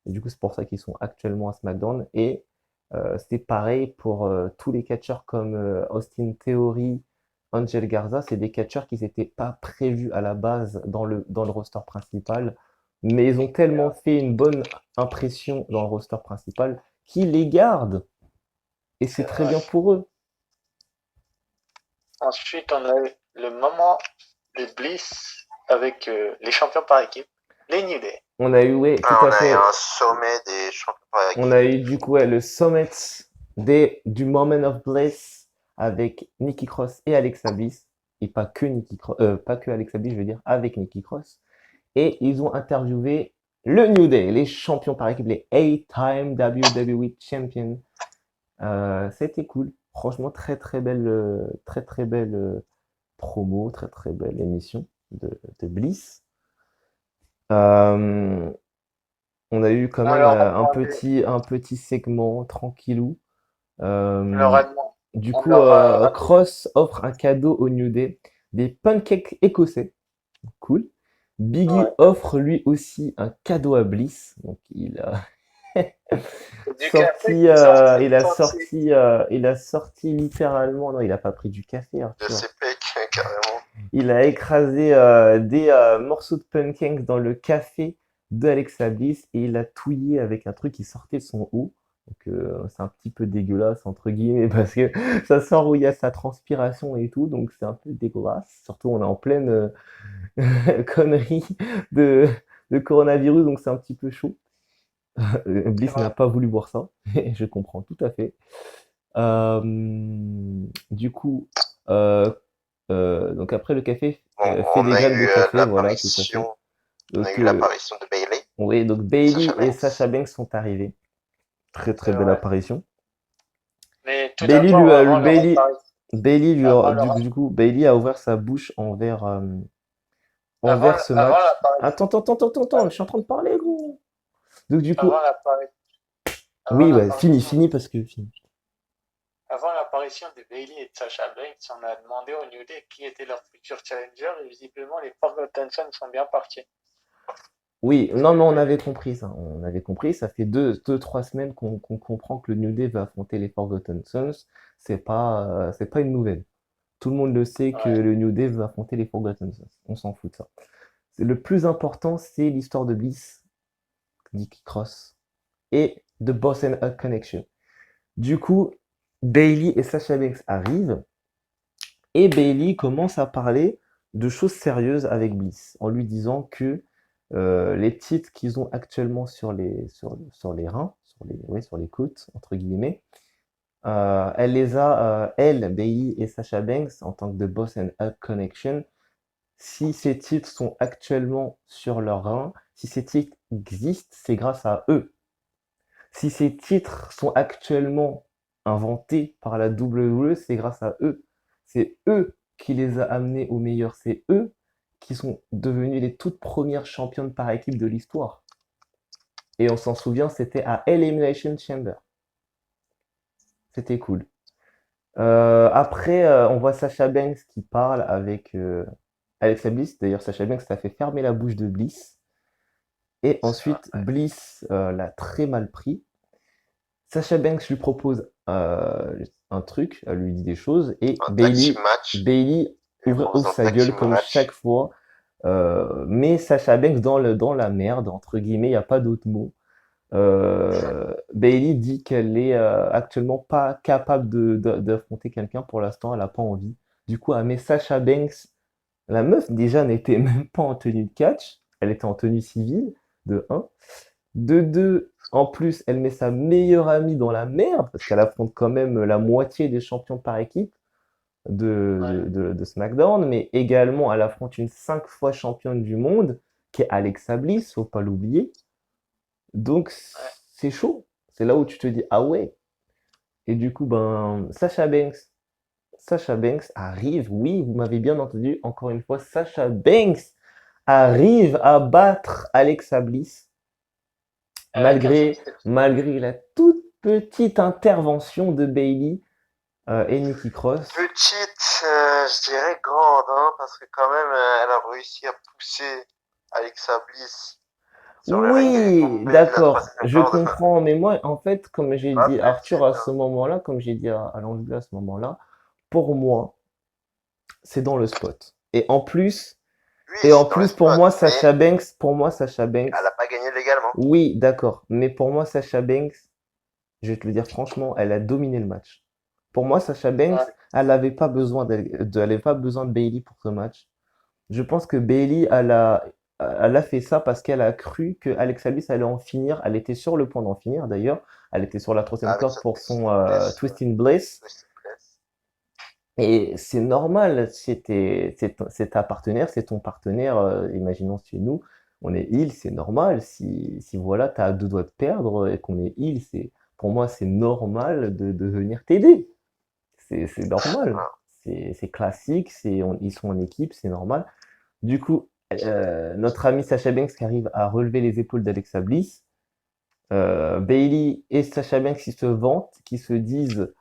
Et du coup c'est pour ça qu'ils sont actuellement à SmackDown. Et c'est pareil pour tous les catcheurs comme Austin Theory, Angel Garza, c'est des catcheurs qui n'étaient pas prévus à la base dans le roster principal, mais ils ont tellement fait une bonne impression dans le roster principal qu'ils les gardent. Et c'est très bien pour eux. Ensuite, on a eu le moment de Bliss avec les champions par équipe, les New Day. On a eu, ouais, tout On à a eu fait. un sommet des champions par On équipe. a eu du coup ouais, le summit du Moment of Bliss avec Nikki Cross et Alexa Bliss. Et pas que pas que Alexa Bliss, je veux dire, avec Nikki Cross. Et ils ont interviewé le New Day, les champions par équipe, les 8-time WWE Champions. C'était cool. Franchement, très très belle promo, très très belle émission de Bliss. Euh, on a eu quand On même leur a demandé, un petit segment tranquillou. on leur Euh, a demandé, du on coup, leur a rappelé. Cross offre un cadeau au New Day, des pancakes écossais. Cool. Biggie Ouais. offre lui aussi un cadeau à Bliss. Donc il a Du café sorti, qui sortait il a sorti littéralement. Non, il a pas pris du café, De Arthur. ces pecs, carrément. Il a écrasé des morceaux de pancakes dans le café d'Alexa Bliss et il l'a touillé avec un truc qui sortait de son haut. Donc c'est un petit peu dégueulasse entre guillemets parce que ça sort où il y a sa transpiration et tout, donc c'est un peu dégueulasse. Surtout on est en pleine connerie de, de coronavirus, donc c'est un petit peu chaud. C'est Bliss n'a vrai. pas voulu voir ça, et je comprends tout à fait. Euh, du coup, euh, donc après le café Bon, fait on des a graines de eu café, voilà, tout à fait. Donc, l'apparition de Bailey, oui, donc Sasha Bailey et Sasha Banks. Banks sont arrivés. Très C'est très belle vrai. apparition. Mais tout Bailey lui, d'abord, Bailey a ouvert sa bouche envers ce avant match. l'apparition, Attends, je suis en train de parler, gros. Donc du coup, avant l'apparition, avant oui, ouais, fini, l'apparition fini parce que fini. Avant l'apparition de Bailey et de Sasha Banks, on a demandé au New Day qui était leur futur challenger et visiblement les Forgotten Sons sont bien partis. Oui, non, mais on avait compris ça. On avait compris. Ça fait trois semaines qu'on comprend que le New Day va affronter les Forgotten Sons. C'est pas une nouvelle. Tout le monde le sait que Ouais, le New Day va affronter les Forgotten Sons. On s'en fout de ça. Le plus important, c'est l'histoire de Bliss, Nikki Cross et The Boss and Hug Connection. Du coup, Bailey et Sasha Banks arrivent et Bailey commence à parler de choses sérieuses avec Bliss en lui disant que les titres qu'ils ont actuellement sur les reins, ouais, sur les côtes, entre guillemets, elle les a, elle, Bailey et Sasha Banks, en tant que The Boss and Hug Connection, si ces titres sont actuellement sur leurs reins, si ces titres existent, c'est grâce à eux. Si ces titres sont actuellement inventés par la WWE, c'est grâce à eux. C'est eux qui les a amenés au meilleur. C'est eux qui sont devenus les toutes premières championnes par équipe de l'histoire. Et on s'en souvient, c'était à Elimination Chamber. C'était cool. Après, on voit Sasha Banks qui parle avec Alexa Bliss. D'ailleurs, Sasha Banks a fait fermer la bouche de Bliss. Et C'est vrai. ensuite, Bliss l'a très mal pris. Sacha Banks lui propose un truc, elle lui dit des choses, et Un tag team match. Bailey Il lui propose ouvre un sa tag gueule team comme chaque match. fois, met Sacha Banks dans la merde, entre guillemets, il n'y a pas d'autre mot. Bailey dit qu'elle est actuellement pas capable d'affronter quelqu'un pour l'instant, elle n'a pas envie. Du coup, elle met Sacha Banks. La meuf déjà n'était même pas en tenue de catch, elle était en tenue civile, de un. De deux, en plus, elle met sa meilleure amie dans la merde, parce qu'elle affronte quand même la moitié des champions par équipe ouais, de SmackDown, mais également elle affronte une 5 fois championne du monde, qui est Alexa Bliss, faut pas l'oublier. Donc ouais. c'est chaud. C'est là où tu te dis, ah ouais. Et du coup, ben, Sasha Banks arrive, oui, vous m'avez bien entendu, encore une fois, Sasha Banks arrive à battre Alexa Bliss Elle a cassé le statut. malgré la toute petite intervention de Bailey et Nikki Cross. Petite, je dirais grande, hein, parce que quand même, elle a réussi à pousser Alexa Bliss sur le ring et Oui, tomber de la d'accord, troisième je corde. comprends, mais moi, en fait, comme j'ai Pas dit à Arthur petite, à hein. ce moment-là, comme j'ai dit à l'Anglais à ce moment-là, pour moi, c'est dans le spot. Oui, Et en c'est dans le plus, spot, mais Sasha Banks, elle n'a pas gagné légalement. oui, d'accord, mais pour moi, Sasha Banks, je vais te le dire franchement, elle a dominé le match. Pour moi, Sasha Banks, Ouais. elle avait pas besoin de Bailey pour ce match. Je pense que Bailey, elle a fait ça parce qu'elle a cru que Alexa Bliss allait en finir. Elle était sur le point d'en finir d'ailleurs. Elle était sur la troisième Avec corde sa pour son Twisted Bliss, Twisting Bliss. Twisted Bliss. Et c'est normal, c'est ta partenaire, c'est ton partenaire. Imaginons chez nous, on est heel, c'est normal. Si voilà, t'as deux doigts de perdre et qu'on est heel, pour moi, c'est normal de venir t'aider. C'est normal. Voilà. C'est classique, ils sont en équipe, c'est normal. Du coup, notre ami Sasha Banks qui arrive à relever les épaules d'Alexa Bliss. Bailey et Sasha Banks qui se vantent, qui se disent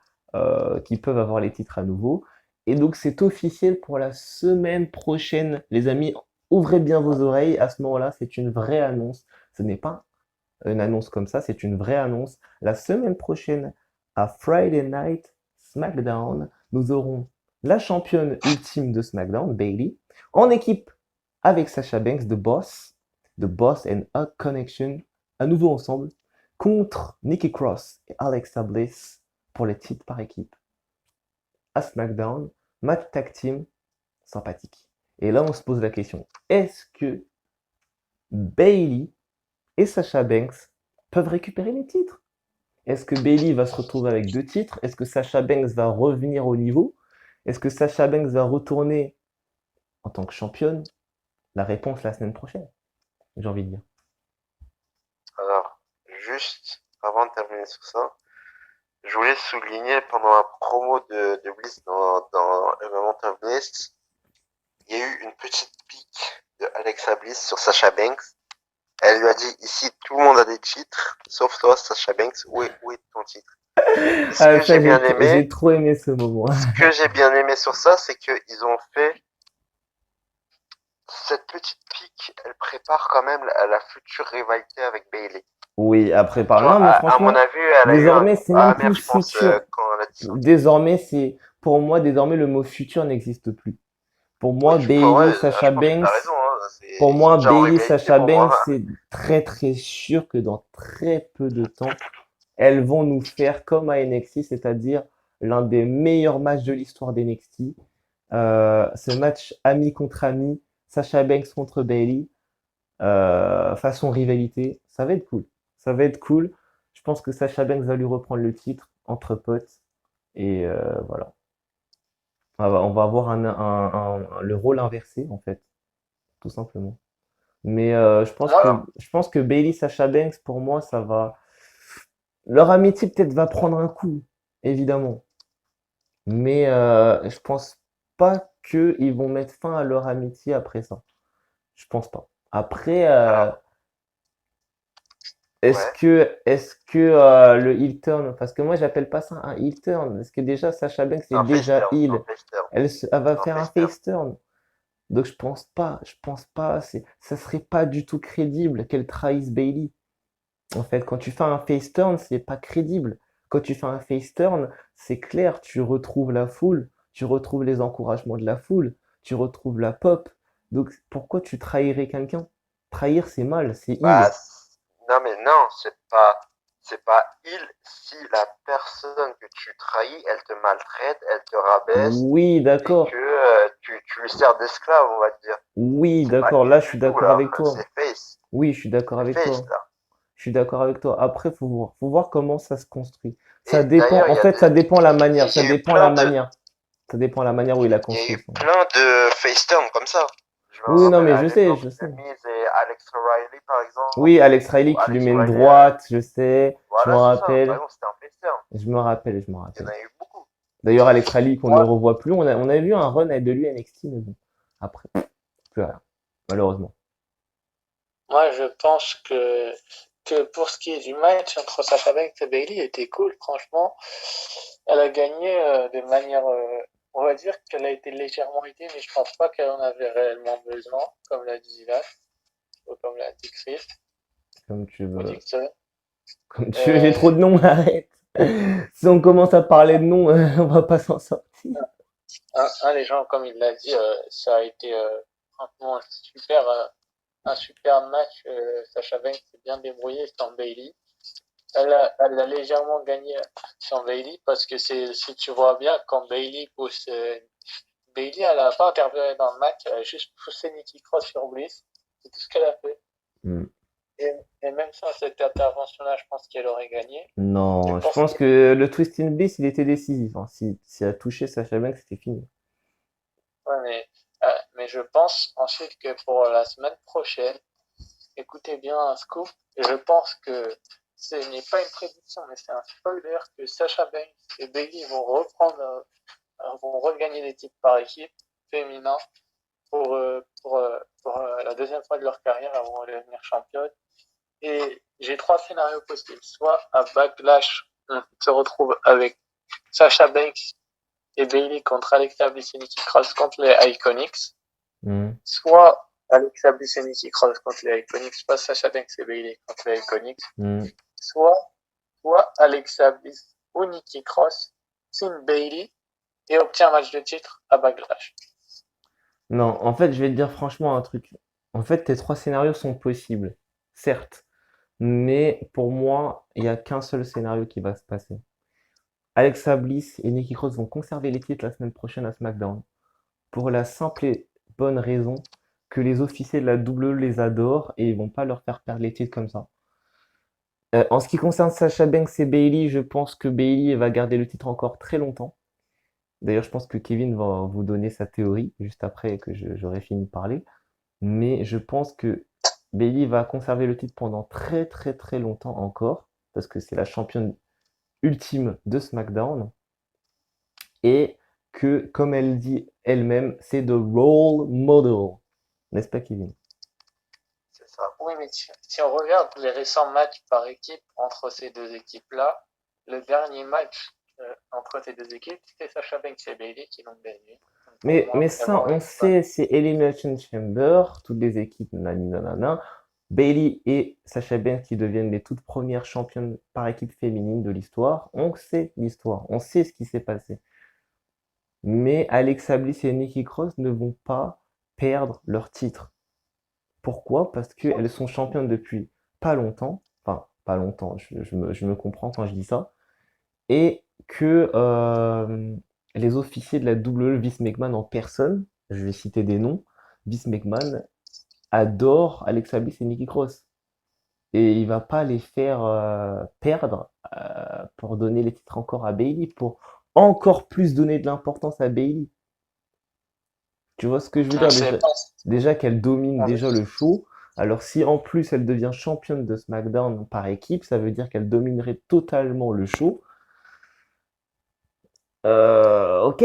qu'ils peuvent avoir les titres à nouveau. Et donc c'est officiel pour la semaine prochaine. Les amis, ouvrez bien vos oreilles. À ce moment-là, c'est une vraie annonce. Ce n'est pas une annonce comme ça, c'est une vraie annonce. La semaine prochaine, à Friday Night SmackDown, nous aurons la championne ultime de SmackDown, Bailey, en équipe avec Sasha Banks, The Boss and A Connection, à nouveau ensemble, contre Nikki Cross et Alexa Bliss pour les titres par équipe. À SmackDown, match tag team sympathique. Et là, on se pose la question, est-ce que Bailey et Sasha Banks peuvent récupérer les titres? Est-ce que Bailey va se retrouver avec deux titres? Est-ce que Sasha Banks va revenir au niveau? Est-ce que Sasha Banks va retourner en tant que championne? La réponse la semaine prochaine, j'ai envie de dire. Alors, juste avant de terminer sur ça, je voulais souligner pendant la promo de Bliss dans le Moment of Bliss, il y a eu une petite pique de Alexa Bliss sur Sasha Banks. Elle lui a dit, ici, tout le monde a des titres, sauf toi, Sasha Banks, où est ton titre? Et ce Ah, que ça, j'ai bien j'ai aimé, trop aimé ce moment. ce que j'ai bien aimé sur ça, c'est qu'ils ont fait cette petite pique, elle prépare quand même la future rivalité avec Bailey. Oui, après, Tu vois, non, mais à mon franchement, avis, elle a eu un désormais, coup c'est même plus amer, je pense, futur. quand elle a dit ça. Désormais, pour moi, désormais, le mot futur n'existe plus. Pour moi, Oui, enfin, Bailey, ouais, Sasha je pense que Banks, t'as raison, hein. pour Ils sont moi, déjà en Bailey, rivalité Sasha pour Banks, moi. c'est très très sûr que dans très peu de temps, elles vont nous faire comme à NXT, c'est-à-dire l'un des meilleurs matchs de l'histoire d'NXT. Ce match ami contre ami, Sasha Banks contre Bailey, façon rivalité, ça va être cool. Ça va être cool. Je pense que Sasha Banks va lui reprendre le titre entre potes. Et voilà. On va avoir le rôle inversé, en fait, tout simplement. Mais Moi, je pense que Bailey, Sasha Banks, pour moi, ça va. Leur amitié peut-être va prendre un coup, évidemment. Mais je pense pas qu'ils vont mettre fin à leur amitié après ça. Je pense pas. Après, Alors, ouais. est-ce que le heel turn, parce que moi j'appelle pas ça un heel turn, parce que déjà Sasha Banks C'est est un face déjà turn, c'est un heel, face turn, elle va c'est un faire un face turn. face turn. Donc je pense pas, ça serait pas du tout crédible qu'elle trahisse Bailey. En fait, quand tu fais un face turn, c'est pas crédible. Quand tu fais un face turn, c'est clair, tu retrouves la foule, tu retrouves les encouragements de la foule, tu retrouves la pop. Donc pourquoi tu trahirais quelqu'un? Trahir, c'est mal, c'est Bah, heel. non, mais non, c'est pas il si la personne que tu trahis, elle te maltraite, elle te rabaisse Oui, et que d'accord. tu lui sers d'esclave, on va dire. Oui, C'est pas d'accord. il Là, je suis du tout, d'accord là. avec toi. C'est face. Oui, je suis d'accord C'est avec face, toi. là. Je suis d'accord avec toi. Après, faut voir comment ça se construit. Ça Et dépend, d'ailleurs, en fait, il y a eu plein de, ça dépend la manière où il a il y a construit eu ça. plein de face turns comme ça. Je me Oui, non, rappelle mais à l'époque je sais. de Miz et Alex O'Reilly, par Oui, exemple, Alex Riley où qui lui Alex met une O'Reilly, droite, je sais, je me voilà, c'est ça. Par rappelle, exemple, c'était un face turn. je me Il y en rappelle. a eu beaucoup. D'ailleurs, Alex Riley qu'on ne moi, revoit plus, on a vu un run de lui à NXT, mais bon, après, plus rien, malheureusement. moi, je pense que pour ce qui est du match entre Sasha Banks et Bailey, était cool, franchement. Elle a gagné de manière, on va dire qu'elle a été légèrement aidée, mais je pense pas qu'elle en avait réellement besoin, comme l'a dit Zilas, ou comme l'a dit Chris, Comme tu ou veux. Dixon. Comme tu veux, j'ai trop Euh, de noms, arrête. Si on commence à parler de noms, on va pas s'en sortir. les gens, comme il l'a dit, ça a été franchement un super match. Sacha Banks s'est bien débrouillé sans Bailey. elle a légèrement gagné sur Bailey parce que si tu vois bien, quand Bailey pousse, Bailey, elle a pas interféré dans le match, elle a juste poussé Nikki Cross sur Bliss. C'est tout ce qu'elle a fait. Hmm. Et, et même sans cette intervention-là, je pense qu'elle aurait gagné. Je Non, je pense pense que, que le Twist in Bliss, il était décisif, hein. Si elle a touché Sasha Banks, c'était fini. ouais, mais je pense ensuite que pour la semaine prochaine, écoutez bien un scoop, je pense que ce n'est pas une prédiction, mais c'est un spoiler que Sasha Banks et Bailey vont regagner les titres par équipe féminin pour la deuxième fois de leur carrière avant de devenir championne. Et j'ai trois scénarios possibles. Soit à Backlash, on se retrouve avec Sasha Banks et Bailey contre Alexa Bliss et Nikki Cross contre les Iconics. Hmm. Soit Alexa Bliss et Nikki Cross contre les Iconics, soit Sasha Banks et Bailey contre les Iconics. Hmm. Soit Alexa Bliss ou Nikki Cross signe Bailey et obtient un match de titre à Backlash. Non, en fait, je vais te dire franchement un truc. En fait, tes trois scénarios sont possibles, certes, mais pour moi, il n'y a qu'un seul scénario qui va se passer. Alexa Bliss et Nikki Cross vont conserver les titres la semaine prochaine à SmackDown. Pour la simple et bonne raison que les officiers de la WWE les adorent et ils vont pas leur faire perdre les titres comme ça. En ce qui concerne Sasha Banks et Bailey, je pense que Bailey va garder le titre encore très longtemps. D'ailleurs, je pense que Kevin va vous donner sa théorie juste après que j'aurai fini de parler. Mais je pense que Bailey va conserver le titre pendant très très très longtemps encore, parce que c'est la championne ultime de SmackDown, et que, comme elle dit elle-même, c'est the role model. N'est-ce pas, Kevin? C'est ça. Oui, mais si on regarde les récents matchs par équipe entre ces deux équipes-là, le dernier match entre ces deux équipes, c'était Sasha Banks et Bailey qui l'ont gagné. Pour Mais, moi, mais ça, vraiment, on sait, c'est Elimination Chamber, toutes les équipes, nanana. Bailey et Sasha Banks qui deviennent les toutes premières championnes par équipe féminine de l'histoire. On sait l'histoire, on sait ce qui s'est passé. Mais Alexa Bliss et Nikki Cross ne vont pas perdre leur titre. Pourquoi? Parce qu'elles sont championnes depuis pas longtemps. Enfin, pas longtemps, je me comprends quand je dis ça. Et que les officiers de la WWE, Vince McMahon en personne, je vais citer des noms, Vince McMahon adore Alexa Bliss et Nikki Cross. Et il va pas les faire perdre pour donner les titres encore à Bailey, pour encore plus donner de l'importance à Bailey. Tu vois ce que je veux on dire? sait Déjà, pas. déjà qu'elle domine On déjà le show. Alors si en plus elle devient championne de SmackDown par équipe, ça veut dire qu'elle dominerait totalement le show. Ok.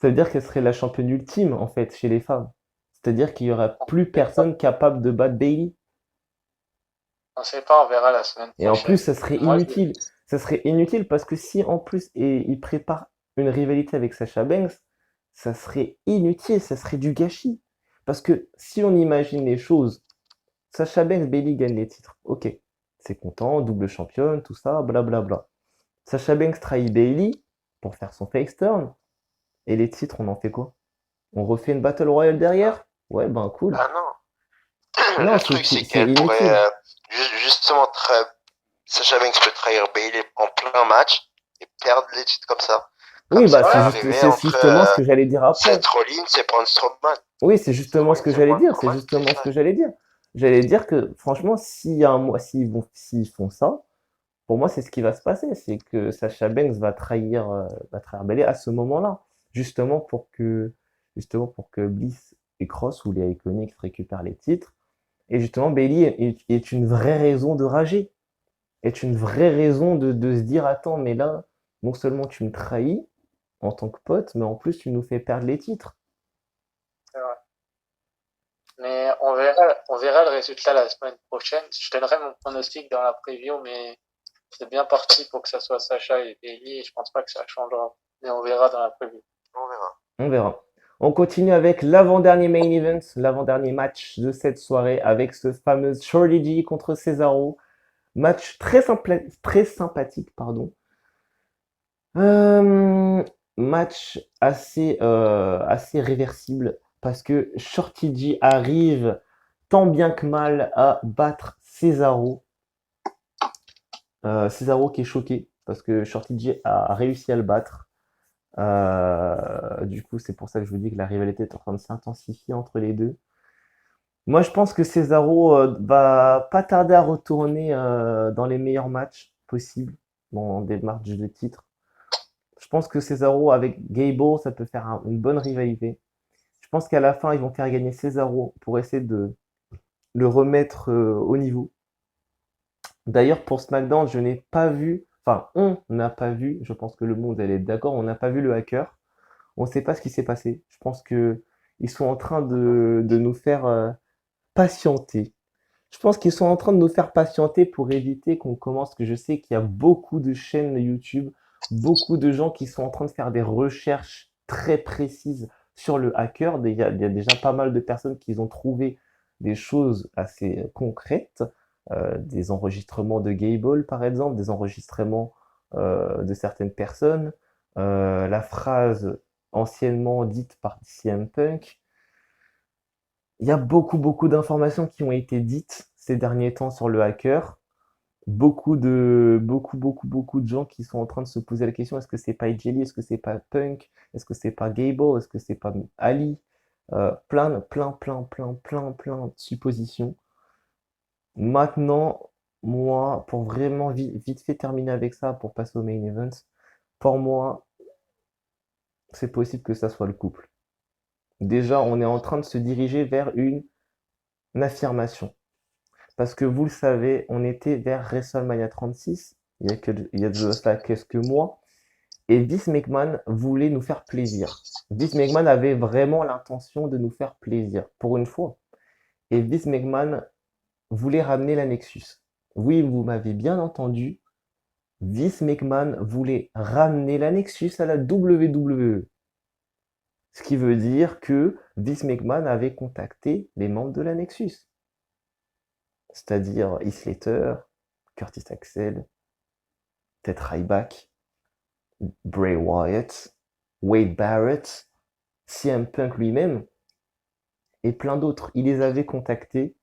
Ça veut dire qu'elle serait la championne ultime en fait chez les femmes. C'est-à-dire qu'il y aura plus sait pas. personne capable de battre Bailey. On sait pas, on verra la semaine Et en plus, prochaine. ça serait Moi, inutile. Ça serait inutile parce que si en plus il prépare une rivalité avec Sasha Banks, ça serait inutile, ça serait du gâchis. Parce que si on imagine les choses, Sasha Banks, Bailey gagne les titres. Ok, c'est content, double championne, tout ça, blablabla. Sasha Banks trahit Bailey pour faire son face turn. Et les titres, on en fait quoi? On refait une Battle Royale derrière? Ouais, ben cool. Ah non. Non, Le c'est truc, c'est c'est qu'elle pourrait inutile. justement Sasha Banks peut trahir Bailey en plein match et perdre les titres comme ça. Oui, Comme bah ça ouais, peut hein, arriver c'est entre justement ce que j'allais dire Seth après. Rollins et Braun Strowman. Oui, c'est justement ce Rollins que et j'allais Braun dire. C'est Strowman, justement ce que j'allais dire. J'allais dire que franchement, s'il y a un mois, s'ils font ça, pour moi, c'est ce qui va se passer. C'est que Sasha Banks va trahir Bayley à ce moment-là, justement pour que, justement pour que Bliss et Cross ou les Iconics récupèrent les titres. Et justement, Bayley est une vraie raison de rager, est une vraie raison de se dire, attends, mais là, non seulement tu me trahis en tant que pote, mais en plus tu nous fais perdre les titres. c'est vrai. Mais on verra le résultat la semaine prochaine. Je donnerai mon pronostic dans la preview, mais c'est bien parti pour que ça soit Sacha et Bailey, et je pense pas que ça changera. Mais on verra dans la preview. On verra. On verra. On continue avec l'avant-dernier main event, l'avant-dernier match de cette soirée avec ce fameux Shorty G contre Cesaro. Match très sympathique, pardon. Euh, Match assez réversible parce que Shorty G arrive tant bien que mal à battre Cesaro. Cesaro qui est choqué parce que Shorty J a réussi à le battre. Du coup, c'est pour ça que je vous dis que la rivalité est en train de s'intensifier entre les deux. Moi, je pense que Cesaro va pas tarder à retourner dans les meilleurs matchs possibles, dans des matchs de titre. Je pense que Cesaro avec Gable, ça peut faire une bonne rivalité. Je pense qu'à la fin, ils vont faire gagner Cesaro pour essayer de le remettre au niveau. D'ailleurs, pour SmackDown, je n'ai pas vu, enfin, on n'a pas vu, je pense que le monde, elle est d'accord, on n'a pas vu le hacker. On ne sait pas ce qui s'est passé. Je pense que ils sont en train de nous faire patienter. Je pense qu'ils sont en train de nous faire patienter pour éviter qu'on commence, que je sais qu'il y a beaucoup de chaînes YouTube, beaucoup de gens qui sont en train de faire des recherches très précises sur le hacker. Il y a déjà pas mal de personnes qui ont trouvé des choses assez concrètes, des enregistrements de Gable par exemple, des enregistrements de certaines personnes, la phrase anciennement dite par CM Punk. Il y a beaucoup d'informations qui ont été dites ces derniers temps sur le hacker. Beaucoup de gens qui sont en train de se poser la question, est-ce que c'est pas Jelly, est-ce que c'est pas Punk, est-ce que c'est pas Gable, est-ce que c'est pas Ali? Plein de suppositions. Maintenant, moi, pour vraiment vite fait terminer avec ça, pour passer au main event, pour moi, c'est possible que ça soit le couple. Déjà, on est en train de se diriger vers une affirmation. Parce que vous le savez, on était vers WrestleMania 36, il y a de cela quelques mois, et Vince McMahon voulait nous faire plaisir. Vince McMahon avait vraiment l'intention de nous faire plaisir, pour une fois. Et Vince McMahon voulait ramener la Nexus. Oui, vous m'avez bien entendu, Vince McMahon voulait ramener la Nexus à la WWE. Ce qui veut dire que Vince McMahon avait contacté les membres de la Nexus, c'est-à-dire Heath Slater, Curtis Axel, Ted Ryback, Bray Wyatt, Wade Barrett, CM Punk lui-même et plein d'autres. Il les avait contactés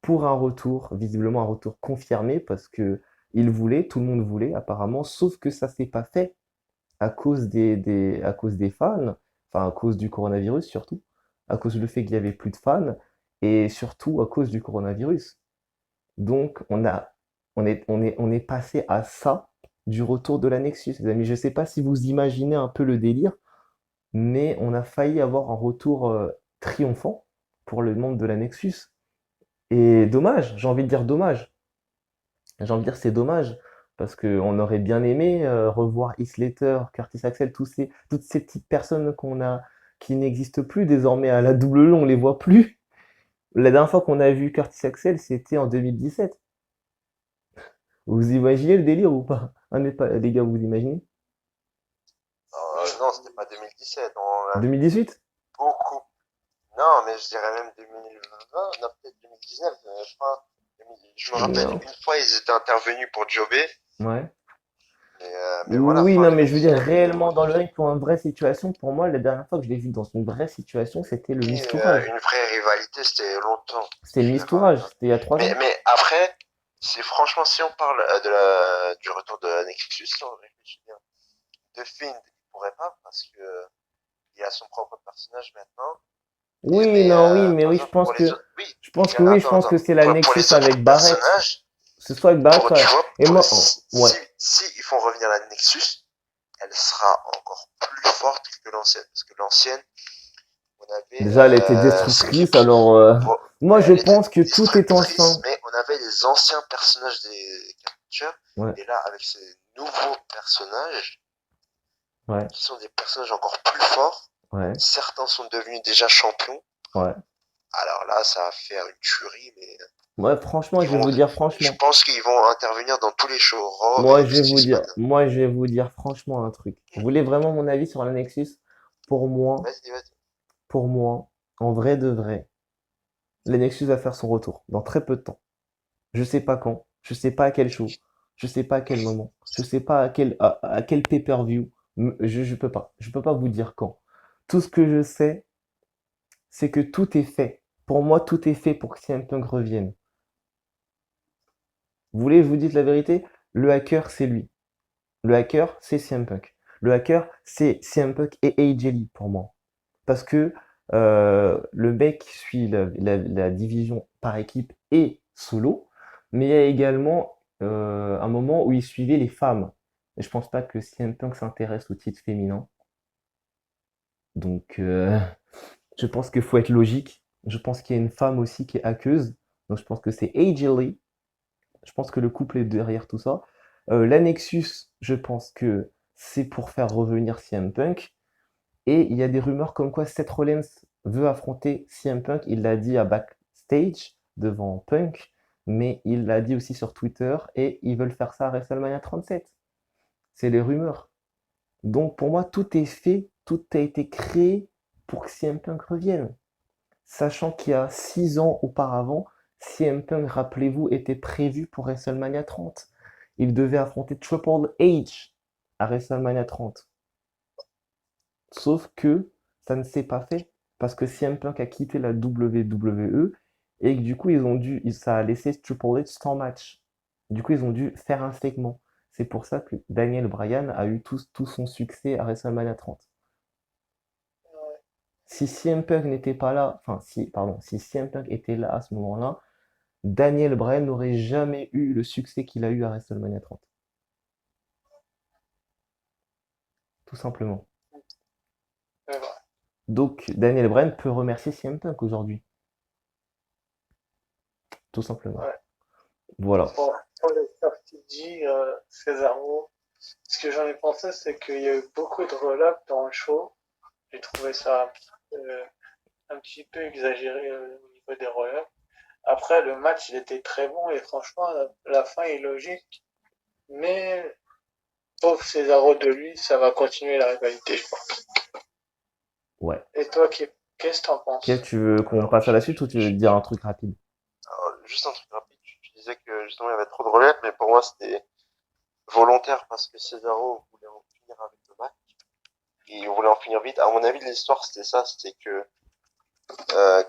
pour un retour, visiblement un retour confirmé parce que il voulait, tout le monde voulait apparemment, sauf que ça s'est pas fait à cause à cause des fans, enfin à cause du coronavirus surtout, à cause du fait qu'il y avait plus de fans et surtout à cause du coronavirus. Donc on est passé à ça du retour de la Nexus, les amis. Je ne sais pas si vous imaginez un peu le délire, mais on a failli avoir un retour triomphant pour le monde de la Nexus. Et dommage, j'ai envie de dire dommage. J'ai envie de dire c'est dommage, parce qu'on aurait bien aimé revoir Heath Slater, Curtis Axel, toutes ces petites personnes qui n'existent plus désormais à la WWE, on les voit plus. La dernière fois qu'on a vu Curtis Axel, c'était en 2017. Vous imaginez le délire ou pas? Les gars, vous imaginez? Non, c'était pas 2017. On l'a vu 2018? beaucoup. Non, mais je dirais même 2020. Non, peut-être 2019. Je crois. Je me rappelle Non. une fois, ils étaient intervenus pour Jobé. Ouais. Mais voilà, Oui, enfin, non, le mais je veux dire, main event, réellement dans le ring pour une vraie situation, pour moi, la dernière fois que je l'ai vu dans une vraie situation, c'était le mistourage. une vraie rivalité, c'était longtemps. C'était Je le suis d'accord avec mistourage, toi. c'était il y a 3 ans. Mais après, c'est franchement, si on parle du retour de la Nexus, si on réfléchit bien, The Fiend, il pourrait pas parce que il a son propre personnage maintenant. Oui, non, oui, mais Par oui, exemple, pour les autres, oui, je pense attends. que c'est la Pour Nexus les autres avec Barrett. personnages, Ce soit avec Barrett, tu ouais. vois, Et moi, ouais. si ils font revenir la Nexus, elle sera encore plus forte que l'ancienne. Parce que l'ancienne, on avait Déjà, elle était destructrice, Skip. alors moi, je Elle était pense que tout est en destructrice, sang. mais on avait les anciens personnages des Capture. Ouais, Et là, avec ces nouveaux personnages, ouais, qui sont des personnages encore plus forts, ouais, certains sont devenus déjà champions. ouais. Alors là, ça va faire une tuerie, mais Ouais, franchement, ils je vais vont, vous dire je franchement. pense qu'ils vont intervenir dans tous les shows Raw et NXT SmackDown. Moi, je vais vous dire franchement un truc. Vous voulez vraiment mon avis sur la Nexus? Pour moi, Vas-y, vas-y. pour moi, en vrai de vrai, la Nexus va faire son retour dans très peu de temps. Je sais pas quand, je sais pas à quel show, je sais pas à quel moment, je sais pas à quel pay-per-view. Je peux pas vous dire quand. Tout ce que je sais, c'est que tout est fait. Pour moi, tout est fait pour que CM Punk revienne. Vous voulez, je vous dise la vérité? Le hacker, c'est lui. Le hacker, c'est CM Punk. Le hacker, c'est CM Punk et AJ Lee pour moi. Parce que le mec suit la division par équipe et solo, mais il y a également un moment où il suivait les femmes. Et je pense pas que CM Punk s'intéresse au titre féminin. Donc je pense qu'il faut être logique. Je pense qu'il y a une femme aussi qui est hackeuse. Donc je pense que c'est AJ Lee. Je pense que le couple est derrière tout ça. La Nexus, je pense que c'est pour faire revenir CM Punk. Et il y a des rumeurs comme quoi Seth Rollins veut affronter CM Punk. Il l'a dit à backstage devant Punk, mais il l'a dit aussi sur Twitter et ils veulent faire ça à WrestleMania 37. C'est les rumeurs. Donc pour moi, tout est fait, tout a été créé pour que CM Punk revienne. Sachant qu'il y a 6 ans auparavant, CM Punk, rappelez-vous, était prévu pour WrestleMania 30. Il devait affronter Triple H à WrestleMania 30. Sauf que ça ne s'est pas fait parce que CM Punk a quitté la WWE et que du coup ça a laissé Triple H sans match. Du coup, ils ont dû faire un segment. C'est pour ça que Daniel Bryan a eu tout son succès à WrestleMania 30. Si CM Punk n'était pas là, enfin si, pardon, si CM Punk était là à ce moment-là, Daniel Bryan n'aurait jamais eu le succès qu'il a eu à WrestleMania 30. Tout simplement. C'est vrai. Donc Daniel Bryan peut remercier CM Punk aujourd'hui. Tout simplement. Ouais. Voilà. Pour les stratégies, Cesaro, ce que j'en ai pensé, c'est qu'il y a eu beaucoup de relapes dans le show. J'ai trouvé ça un petit peu exagéré au niveau des relapes. Après, le match, il était très bon et franchement, la fin est logique. Mais, sauf Cesaro de lui, ça va continuer la rivalité, je pense. Ouais. Et toi, qu'est-ce que t'en penses? Ok, tu veux qu'on passe à la suite ou tu veux dire un truc rapide? Alors, juste un truc rapide, tu disais que justement il y avait trop de relais, mais pour moi c'était volontaire parce que Cesaro voulait en finir avec le match. Il voulait en finir vite. À mon avis, l'histoire c'était ça, c'était que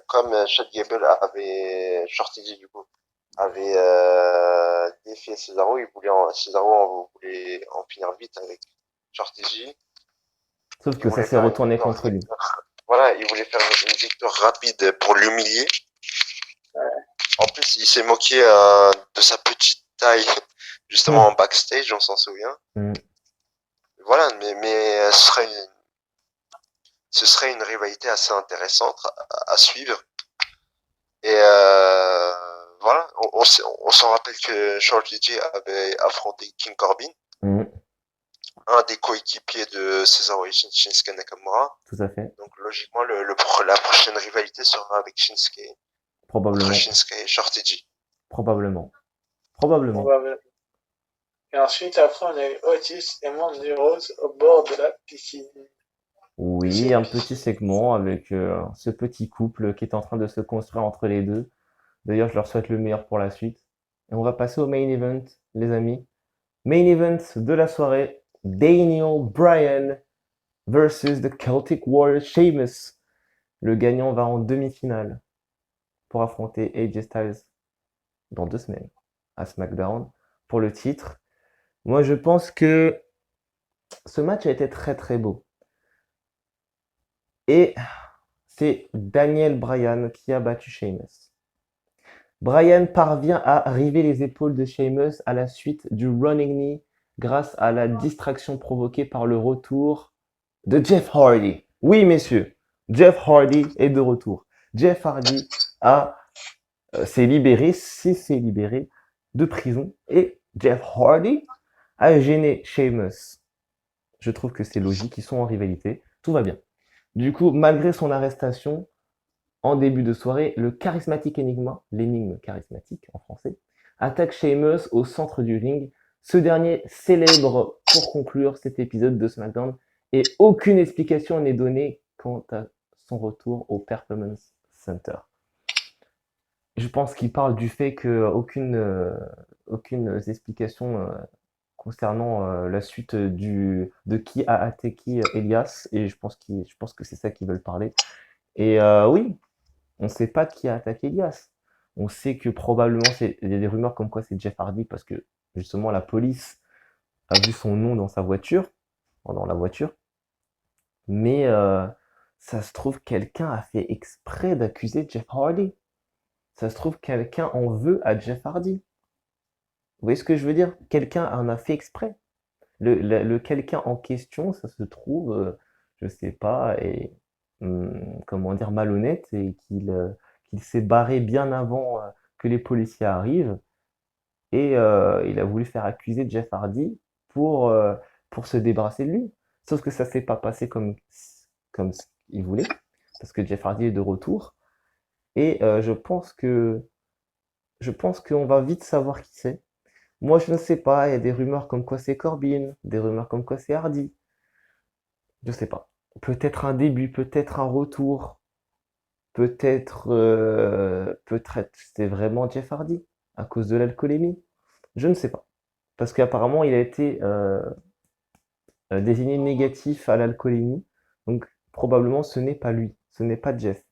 comme Chad Gable avait Shorty du coup avait défié Cesaro, Cesaro voulait en finir vite avec Shorty. Sauf Il que ça voulait s'est faire une retourné victoire, contre lui. voilà, il voulait faire une victoire rapide pour l'humilier. En plus, il s'est moqué de sa petite taille, justement en backstage, on s'en souvient. Mm. Voilà, mais ce serait une rivalité assez intéressante à suivre. Et voilà, on s'en rappelle que Shorty J avait affronté King Corbin, Mm. un des coéquipiers de Cesaro et Shinsuke Nakamura. Tout à fait. Donc logiquement, la prochaine rivalité sera avec Shinsuke. Probablement. Entre Shinsuke et Shorty J. Probablement. Probablement. Et ensuite, après, on a eu Otis et Mandy Rose au bord de la piscine. Oui, un petit segment avec ce petit couple qui est en train de se construire entre les deux. D'ailleurs, je leur souhaite le meilleur pour la suite. Et on va passer au main event, les amis. Main event de la soirée, Daniel Bryan versus the Celtic Warrior Sheamus. Le gagnant va en demi-finale pour affronter AJ Styles dans 2 semaines à SmackDown pour le titre. Moi, je pense que ce match a été très très beau. Et c'est Daniel Bryan qui a battu Sheamus. Bryan parvient à river les épaules de Sheamus à la suite du running knee grâce à la distraction provoquée par le retour de Jeff Hardy. Oui, messieurs, Jeff Hardy est de retour. Jeff Hardy s'est libéré de prison et Jeff Hardy a gêné Sheamus. Je trouve que c'est logique, ils sont en rivalité, tout va bien. Du coup, malgré son arrestation, en début de soirée, le charismatique Enigma, l'énigme charismatique en français, attaque Sheamus au centre du ring. Ce dernier célèbre pour conclure cet épisode de SmackDown et aucune explication n'est donnée quant à son retour au Performance Center. Je pense qu'il parle du fait qu'aucune aucune explication concernant la suite de qui a attaqué Elias et je pense que c'est ça qu'ils veulent parler. Et oui, on ne sait pas qui a attaqué Elias. On sait que probablement il y a des rumeurs comme quoi c'est Jeff Hardy parce que justement, la police a vu son nom dans sa voiture, dans la voiture, mais ça se trouve, quelqu'un a fait exprès d'accuser Jeff Hardy. Ça se trouve, quelqu'un en veut à Jeff Hardy. Vous voyez ce que je veux dire? Quelqu'un en a fait exprès. Le quelqu'un en question, ça se trouve, je sais pas, est, comment dire, malhonnête et qu'il s'est barré bien avant que les policiers arrivent et il a voulu faire accuser Jeff Hardy pour, euh, pour se débarrasser de lui. Sauf que ça s'est pas passé comme il voulait, parce que Jeff Hardy est de retour et je pense qu'on va vite savoir qui c'est. Moi, je ne sais pas, il y a des rumeurs comme quoi c'est Corbin, des rumeurs comme quoi c'est Hardy. Je sais pas. Peut-être un début, peut-être un retour, peut-être c'est vraiment Jeff Hardy à cause de l'alcoolémie. Je ne sais pas. Parce qu'apparemment, il a été désigné négatif à l'alcoolémie. Donc, probablement, ce n'est pas lui. Ce n'est pas Jeff.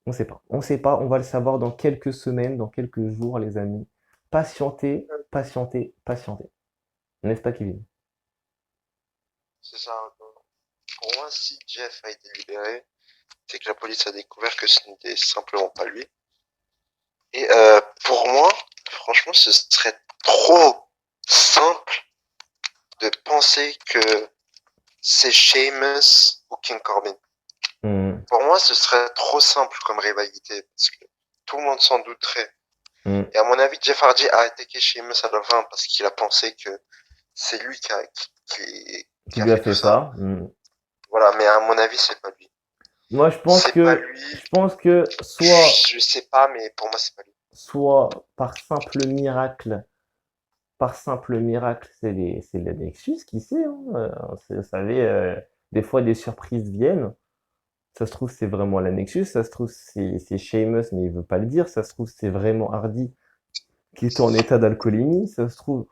On ne sait pas. On ne sait pas. On va le savoir dans quelques semaines, dans quelques jours, les amis. Patientez, patientez, patientez. N'est-ce pas, Kevin? C'est ça. Pour moi, si Jeff a été libéré, c'est que la police a découvert que ce n'était simplement pas lui. Et pour moi, franchement, ce serait trop simple de penser que c'est Sheamus ou King Corbin. Hmm, Pour moi, ce serait trop simple comme rivalité parce que tout le monde s'en douterait. hmm. Et à mon avis, Jeff Hardy a attaqué Sheamus à la fin parce qu'il a pensé que c'est lui Qui qui a lui a fait tout fait ça. ça? Hmm. Voilà, mais à mon avis, c'est pas lui. Moi, C'est pas lui. je pense que Je sais pas, mais pour moi, c'est pas lui. soit par simple miracle, c'est la Nexus, qui sait, hein, vous savez, des fois des surprises viennent. Ça se trouve, c'est vraiment la Nexus, ça se trouve, c'est Sheamus, mais il veut pas le dire. Ça se trouve, c'est vraiment Hardy qui est en état d'alcoolémie. Ça se trouve,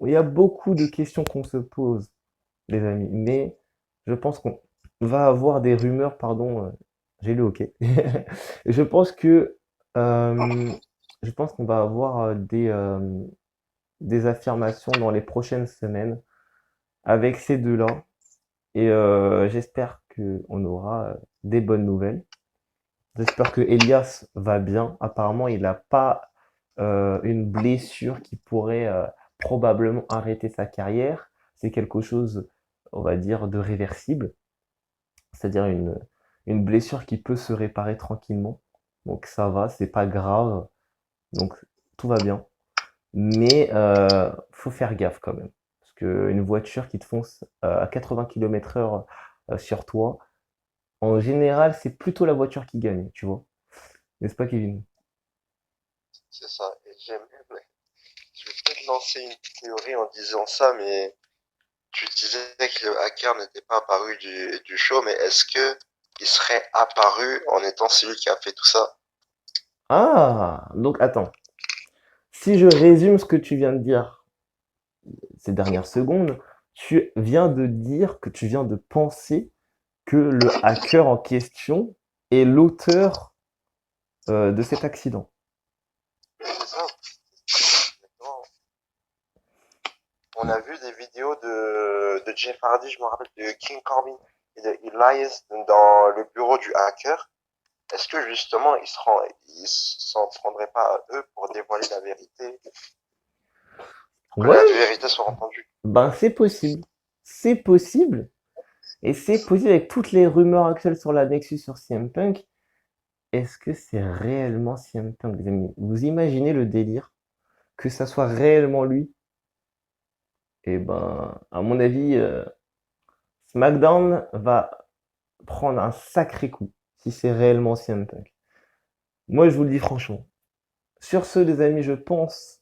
il y a beaucoup de questions qu'on se pose, les amis. Mais je pense qu'on va avoir des rumeurs, pardon, j'ai le hockey. Je pense que euh, je pense qu'on va avoir des affirmations dans les prochaines semaines avec ces deux-là. Et j'espère qu'on aura des bonnes nouvelles. J'espère que Elias va bien. Apparemment, il n'a pas une blessure qui pourrait probablement arrêter sa carrière. C'est quelque chose, on va dire, de réversible, c'est-à-dire une blessure qui peut se réparer tranquillement. Donc ça va, c'est pas grave. Donc tout va bien. Mais faut faire gaffe quand même. Parce qu'une voiture qui te fonce à 80 km/h sur toi, en général, c'est plutôt la voiture qui gagne, tu vois. N'est-ce pas, Kevin? C'est ça. Et je vais peut-être lancer une théorie en disant ça, mais tu disais que le hacker n'était pas apparu du show, mais est-ce que il serait apparu en étant celui qui a fait tout ça? Ah, donc attends. Si je résume ce que tu viens de dire ces dernières secondes, tu viens de dire que tu viens de penser que le hacker en question est l'auteur de cet accident. C'est ça. Exactement. On a vu des vidéos de Jeff Hardy, je me rappelle, de King Corbin et de Elias dans le bureau du hacker. Est-ce que justement ils s'en prendraient pas à eux pour dévoiler la vérité, pour que la Ouais, vérité soit entendue? ben c'est possible. C'est possible. Et c'est possible avec toutes les rumeurs actuelles sur la Nexus sur CM Punk. Est-ce que c'est réellement CM Punk, les amis? Vous imaginez le délire? Que ça soit réellement lui? Et ben, à mon avis, SmackDown va prendre un sacré coup si c'est réellement CM Punk. Moi, je vous le dis franchement. Sur ce, les amis, je pense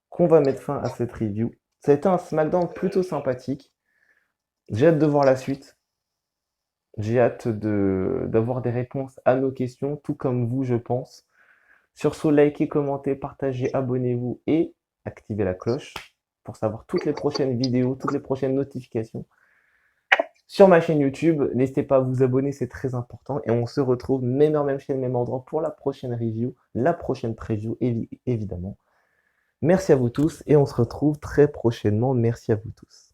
qu'on va mettre fin à cette review. Ça a été un SmackDown plutôt sympathique. J'ai hâte de voir la suite. J'ai hâte d'avoir des réponses à nos questions, tout comme vous, je pense. Sur ce, likez, commentez, partagez, abonnez-vous et activez la cloche pour savoir toutes les prochaines vidéos, toutes les prochaines notifications sur ma chaîne YouTube. N'hésitez pas à vous abonner, c'est très important. Et on se retrouve même heure, même chaîne, même endroit pour la prochaine review, la prochaine preview, évidemment. Merci à vous tous et on se retrouve très prochainement. Merci à vous tous.